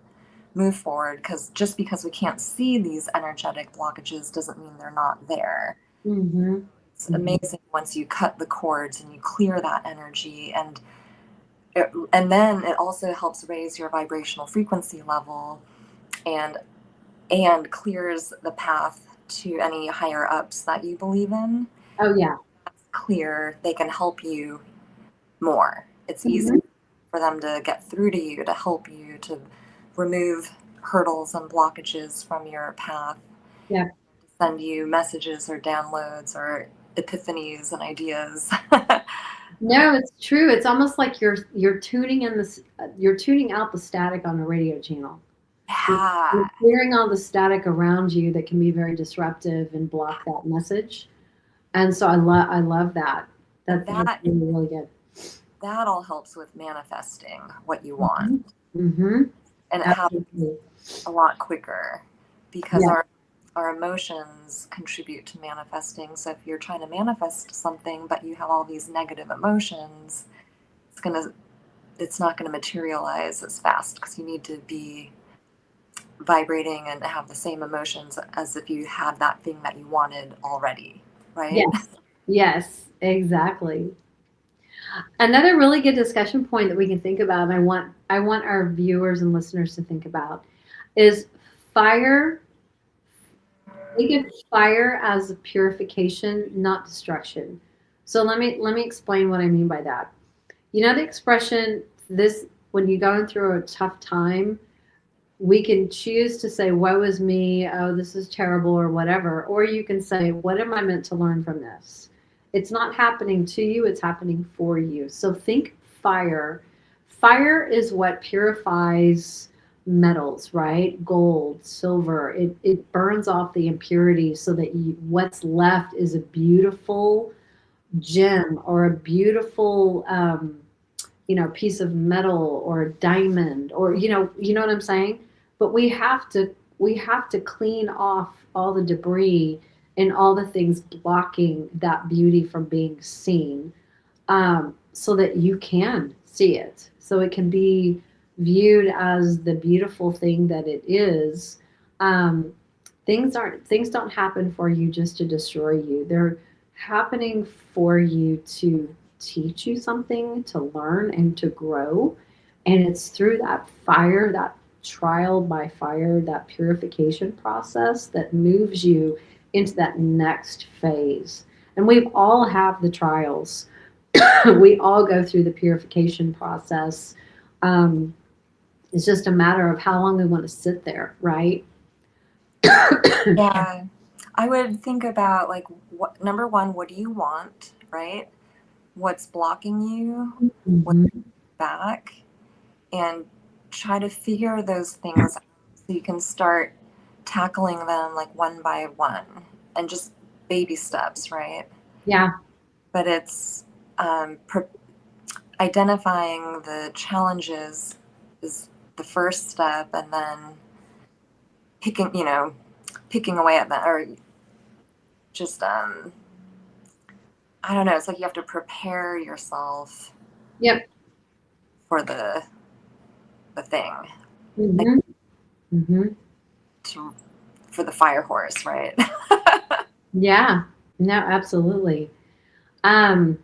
move forward, because just because we can't see these energetic blockages doesn't mean they're not there. Hmm. It's Hmm. amazing once you cut the cords and you clear that energy, and then it also helps raise your vibrational frequency level, and clears the path to any higher ups that you believe in. Oh yeah. That's clear, they can help you more. It's easy Hmm. for them to get through to you, to help you, to remove hurdles and blockages from your path, Yeah. send you messages or downloads or epiphanies and ideas. No, it's true. It's almost like you're tuning in this, you're tuning out the static on the radio channel. You're Yeah, clearing all the static around you that can be very disruptive and block that message. And so I love that. and That's really, really good. that all helps with manifesting what you want, Hmm. Hmm. and it happens Absolutely. a lot quicker because Yeah. our emotions contribute to manifesting. So if you're trying to manifest something but you have all these negative emotions, it's gonna it's not going to materialize as fast, because you need to be vibrating and have the same emotions as if you had that thing that you wanted already, right? Yes. Yes. Exactly. Another really good discussion point that we can think about, and I want our viewers and listeners to think about, is fire. Think of fire as a purification, not destruction. So let me explain what I mean by that. You know the expression, this, when you're going through a tough time, we can choose to say, woe is me, oh, this is terrible, or whatever. Or you can say, what am I meant to learn from this? It's not happening to you, it's happening for you. So think fire. Fire is what purifies metals, right? Gold, silver. It burns off the impurities so that what's left is a beautiful gem or a beautiful piece of metal or a diamond, or you know what I'm saying. But we have to clean off all the debris and all the things blocking that beauty from being seen, so that you can see it, so it can be viewed as the beautiful thing that it is. um, things don't happen for you just to destroy you. They're happening for you to teach you something, to learn and to grow. And it's through that fire, that trial by fire, that purification process that moves you into that next phase. And we've all have the trials. We all go through the purification process. Um, it's just a matter of how long we want to sit there, right? Yeah. I would think about, like, what, number one, what do you want, right? What's blocking you? What's Mhm. back? and try to figure those things out so you can start tackling them like one by one and just baby steps, right? Yeah. But it's identifying the challenges is the first step, and then picking away at that, or just I don't know, it's like you have to prepare yourself Yep. for the thing, like Mm-hmm. Mm-hmm. for the fire horse, right? Yeah. No, absolutely. Um,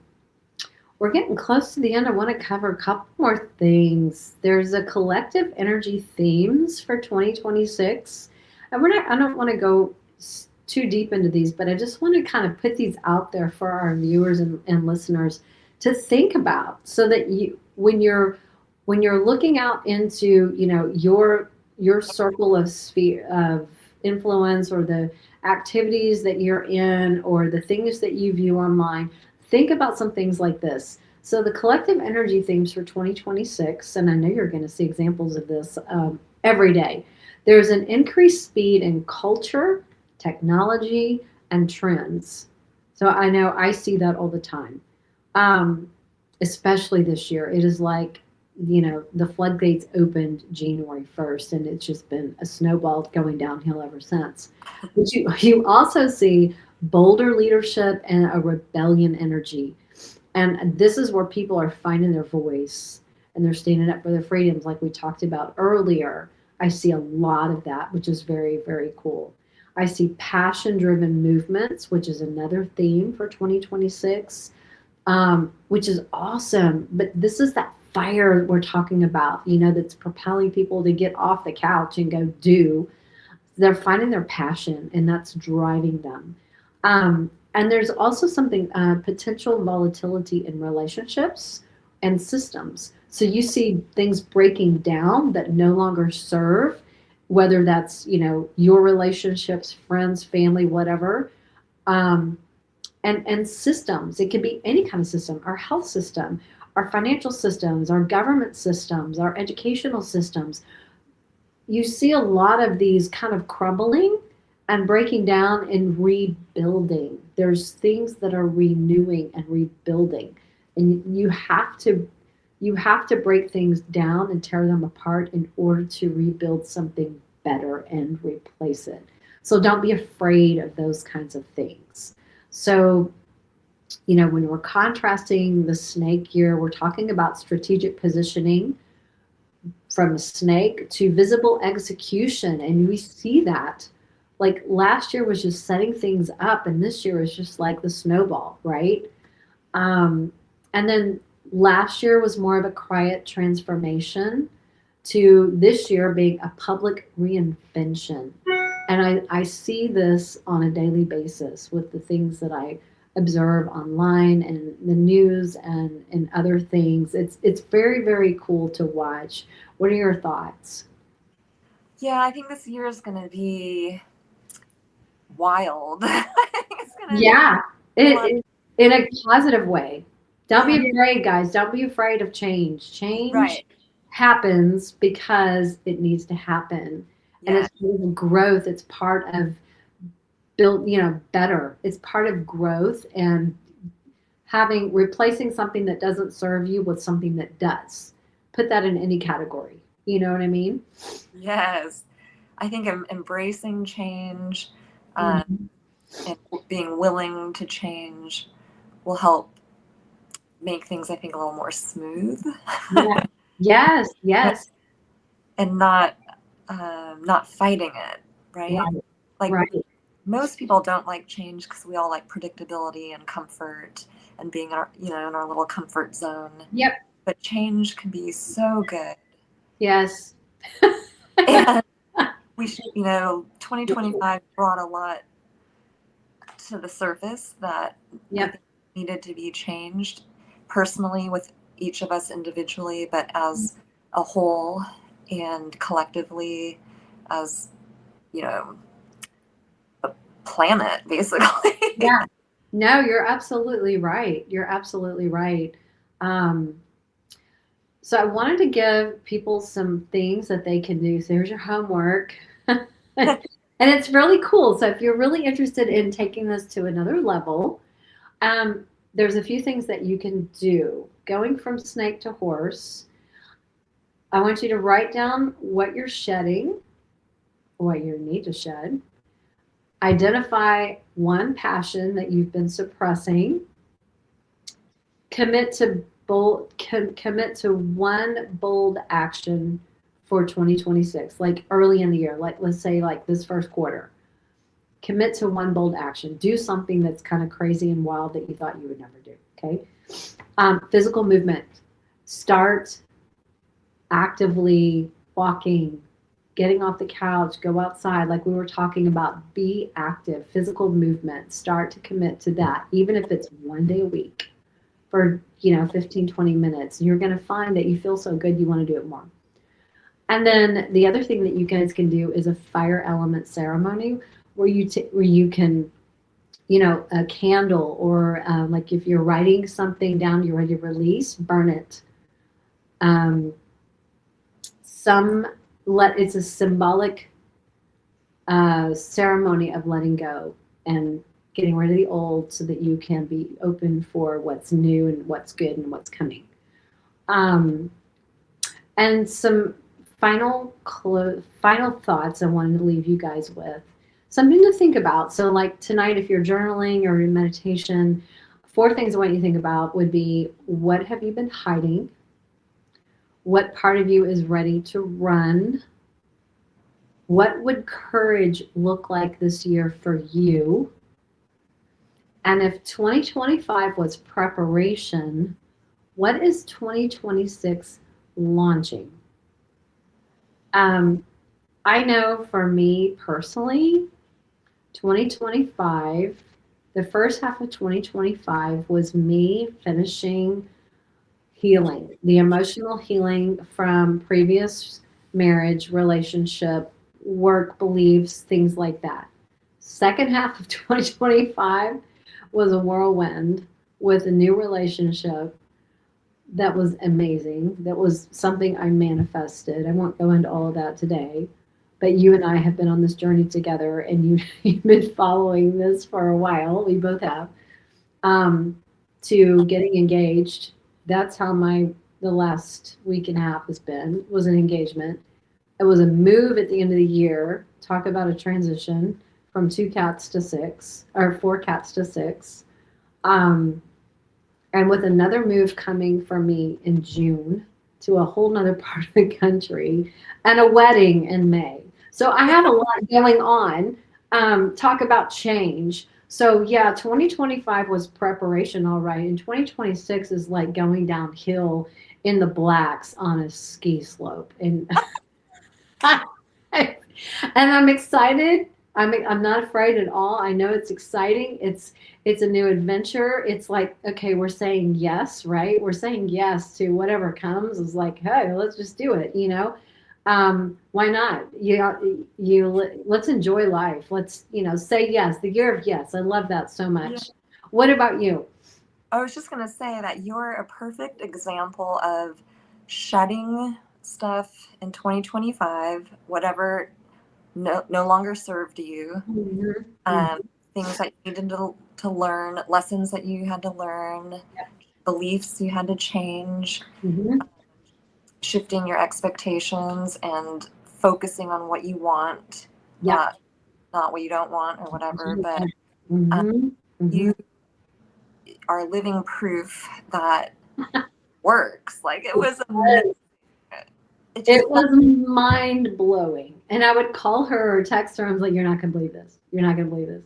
we're getting close to the end. I want to cover a couple more things. There's a collective energy themes for 2026. And I don't want to go too deep into these, but I just want to kind of put these out there for our viewers and listeners to think about so that when you're looking out into, your circle of sphere of influence or the activities that you're in or the things that you view online, think about some things like this. So, the collective energy themes for 2026, and I know you're going to see examples of this every day. There's an increased speed in culture, technology, and trends. So, I know I see that all the time, um, especially this year. It is like, the floodgates opened January 1st, and it's just been a snowball going downhill ever since. But you also see bolder leadership and a rebellion energy. And this is where people are finding their voice and they're standing up for their freedoms, like we talked about earlier. I see a lot of that, which is very, very cool. I see passion driven movements, which is another theme for 2026, which is awesome. But this is that fire we're talking about, that's propelling people to get off the couch and go do. They're finding their passion, and that's driving them. And there's also something, potential volatility in relationships and systems. So you see things breaking down that no longer serve, whether that's, your relationships, friends, family, whatever. Um, and systems. It could be any kind of system, our health system, our financial systems, our government systems, our educational systems. You see a lot of these kind of crumbling and breaking down and rebuilding. There's things that are renewing and rebuilding. And you have to break things down and tear them apart in order to rebuild something better and replace it. So don't be afraid of those kinds of things. So, when we're contrasting the snake year, we're talking about strategic positioning from a snake to visible execution. And we see that. Like last year was just setting things up, and this year is just like the snowball, right? And then last year was more of a quiet transformation to this year being a public reinvention. And I see this on a daily basis with the things that I observe online and the news and other things. It's very, very cool to watch. What are your thoughts? Yeah, I think this year is going to be wild. I think it's going to be Yeah, a lot. in a positive way. Don't Yeah, be afraid, guys. Don't be afraid of change. Change right. happens because it needs to happen. And Yeah. it's part of growth. It's part of build, better. It's part of growth and having replacing something that doesn't serve you with something that does. Put that in any category. You know what I mean? Yes. I think embracing change, Mhm. and being willing to change will help make things, I think, a little more smooth. Yeah. Yes, yes. And not fighting it, right? Right. Like Right. most people don't like change because we all like predictability and comfort and being in our little comfort zone. Yep. But change can be so good. Yes. And we should, 2025 brought a lot to the surface that I Yep. think needed to be changed personally with each of us individually, but as a whole and collectively as, you know, a planet, basically. Yeah. No, you're absolutely right. You're absolutely right. Um, So I wanted to give people some things that they can do. So here's your homework. And it's really cool. So if you're really interested in taking this to another level, um, there's a few things that you can do. Going from snake to horse, I want you to write down what you're shedding, what you need to shed. Identify one passion that you've been suppressing. Commit to one bold action for 2026, like early in the year, like let's say like this first quarter. Commit to one bold action. Do something that's kind of crazy and wild that you thought you would never do. Okay. Physical movement. Start actively walking, getting off the couch, go outside, like we were talking about. Be active, physical movement. Start to commit to that, even if it's one day a week for 15, 20 minutes. You're going to find that you feel so good you want to do it more. And then the other thing that you guys can do is a fire element ceremony where you can, a candle, or like if you're writing something down you're ready to release, burn it. It's a symbolic ceremony of letting go and getting rid of the old so that you can be open for what's new and what's good and what's coming. And some final thoughts I wanted to leave you guys with. Something to think about. So like tonight, if you're journaling or in meditation, 4 things I want you to think about would be: what have you been hiding? What part of you is ready to run? What would courage look like this year for you? And if 2025 was preparation, what is 2026 launching? I know for me personally, 2025, the first half of 2025 was me finishing healing, the emotional healing from previous marriage, relationship, work, beliefs, things like that. Second half of 2025 was a whirlwind with a new relationship that was amazing. That was something I manifested. I won't go into all of that today, but you and I have been on this journey together, and you've been following this for a while. We both have. To getting engaged. That's how the last week and a half was an engagement. It was a move at the end of the year. Talk about a transition from 2 cats to 6, or 4 cats to 6. And with another move coming for me in June to a whole nother part of the country, and a wedding in May. So I have a lot going on. Talk about change. So yeah, 2025 was preparation, all right. And 2026 is like going downhill in the blacks on a ski slope. And and I'm excited. I'm not afraid at all. I know it's exciting. It's a new adventure. It's like, okay, we're saying yes, right? We're saying yes to whatever comes. It's like, hey, let's just do it, why not? Let's enjoy life. Let's, say yes, the year of yes. I love that so much. Yeah. What about you? I was just going to say that you're a perfect example of shedding stuff in 2025, whatever no longer served you. Mm-hmm. Things that you needed to learn, lessons that you had to learn, yep. Beliefs you had to change, mm-hmm. Shifting your expectations and focusing on what you want, yep. not what you don't want or whatever. But mm-hmm. Mm-hmm. You are living proof that works. Like it was amazing. It was mind blowing. And I would call her or text her. I was like, you're not going to believe this. You're not going to believe this.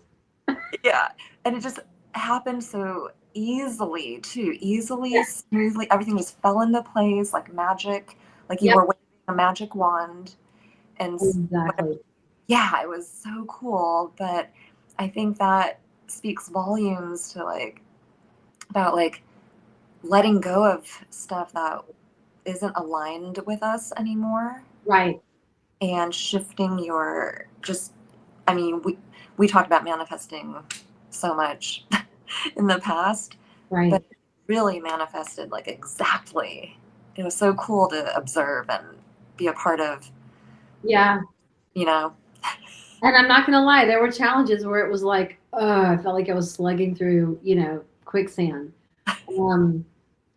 Yeah. And it just happened so easily, too. Easily, yeah. Smoothly. Everything just fell into place like magic. Like you were waving a magic wand. And exactly. Yeah, it was so cool. But I think that speaks volumes to about letting go of stuff that isn't aligned with us anymore. Right. And shifting we talked about manifesting so much in the past, right. But really manifested exactly it was so cool to observe and be a part of, Yeah. you know. And I'm not gonna lie, there were challenges where it was like, I felt like I was slugging through, quicksand. Um,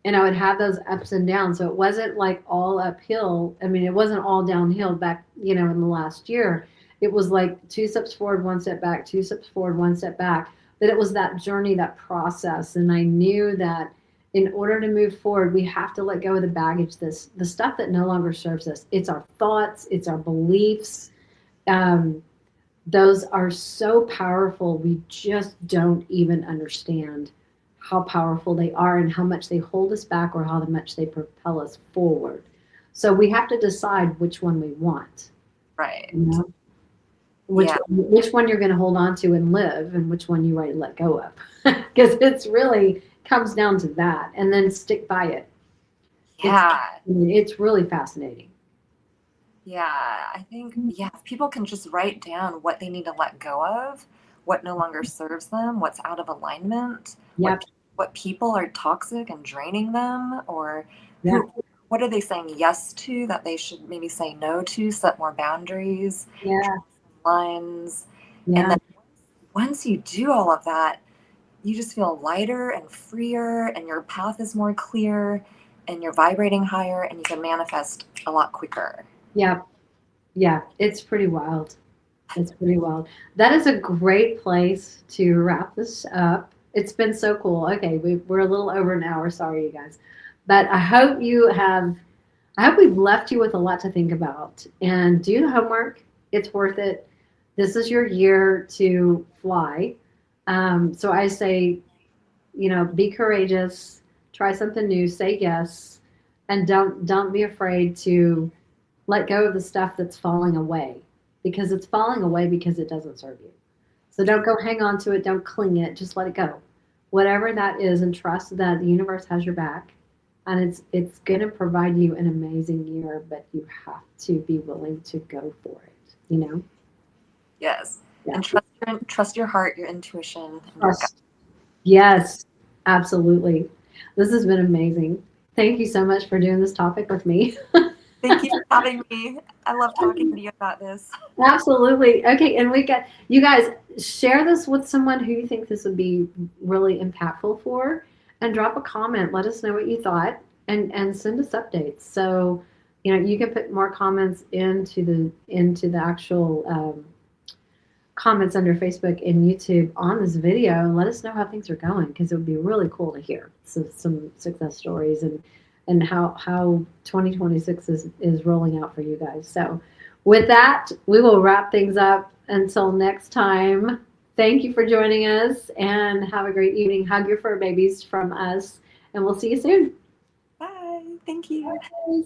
and I would have those ups and downs. So it wasn't like all uphill. I mean, it wasn't all downhill back, in the last year. It was like two steps forward, one step back, two steps forward, one step back. That it was that journey, that process. And I knew that in order to move forward, we have to let go of the baggage, the stuff that no longer serves us. It's our thoughts, it's our beliefs. Um, those are so powerful. We just don't even understand how powerful they are and how much they hold us back or how much they propel us forward. So we have to decide which one we want. Right. Which one you're going to hold on to and live, and which one you ready to let go of. Because it's really comes down to that, and then stick by it. Yeah. It's really fascinating. Yeah, I think, if people can just write down what they need to let go of, what no longer serves them, what's out of alignment, Yep. what people are toxic and draining them, or Yeah. what are they saying yes to that they should maybe say no to, set more boundaries, Yeah. lines. Yeah. And then once you do all of that, you just feel lighter and freer, and your path is more clear, and you're vibrating higher, and you can manifest a lot quicker. Yeah. Yeah. It's pretty wild. It's pretty wild. That is a great place to wrap this up. It's been so cool. Okay, we're a little over an hour. Sorry, you guys. But I hope we've left you with a lot to think about. And do the homework. It's worth it. This is your year to fly. So I say, be courageous, try something new, say yes, and don't be afraid to let go of the stuff that's falling away, because it's falling away because it doesn't serve you. So don't go hang on to it, don't cling it, just let it go. Whatever that is, and trust that the universe has your back, and it's going to provide you an amazing year, but you have to be willing to go for it, Yes. Yeah. And trust your heart, your intuition, and your gut. Trust. Yes, absolutely. This has been amazing. Thank you so much for doing this topic with me. Thank you for having me. I love talking to you about this. Absolutely. Okay, and we got you guys share this with someone who you think this would be really impactful for, and drop a comment. Let us know what you thought, and send us updates. So, you can put more comments into the actual comments under Facebook and YouTube on this video, and let us know how things are going, because it would be really cool to hear some success stories and how 2026 is rolling out for you guys. So with that, we will wrap things up until next time. Thank you for joining us, and have a great evening. Hug your fur babies from us, and we'll see you soon. Bye. Thank you. Bye.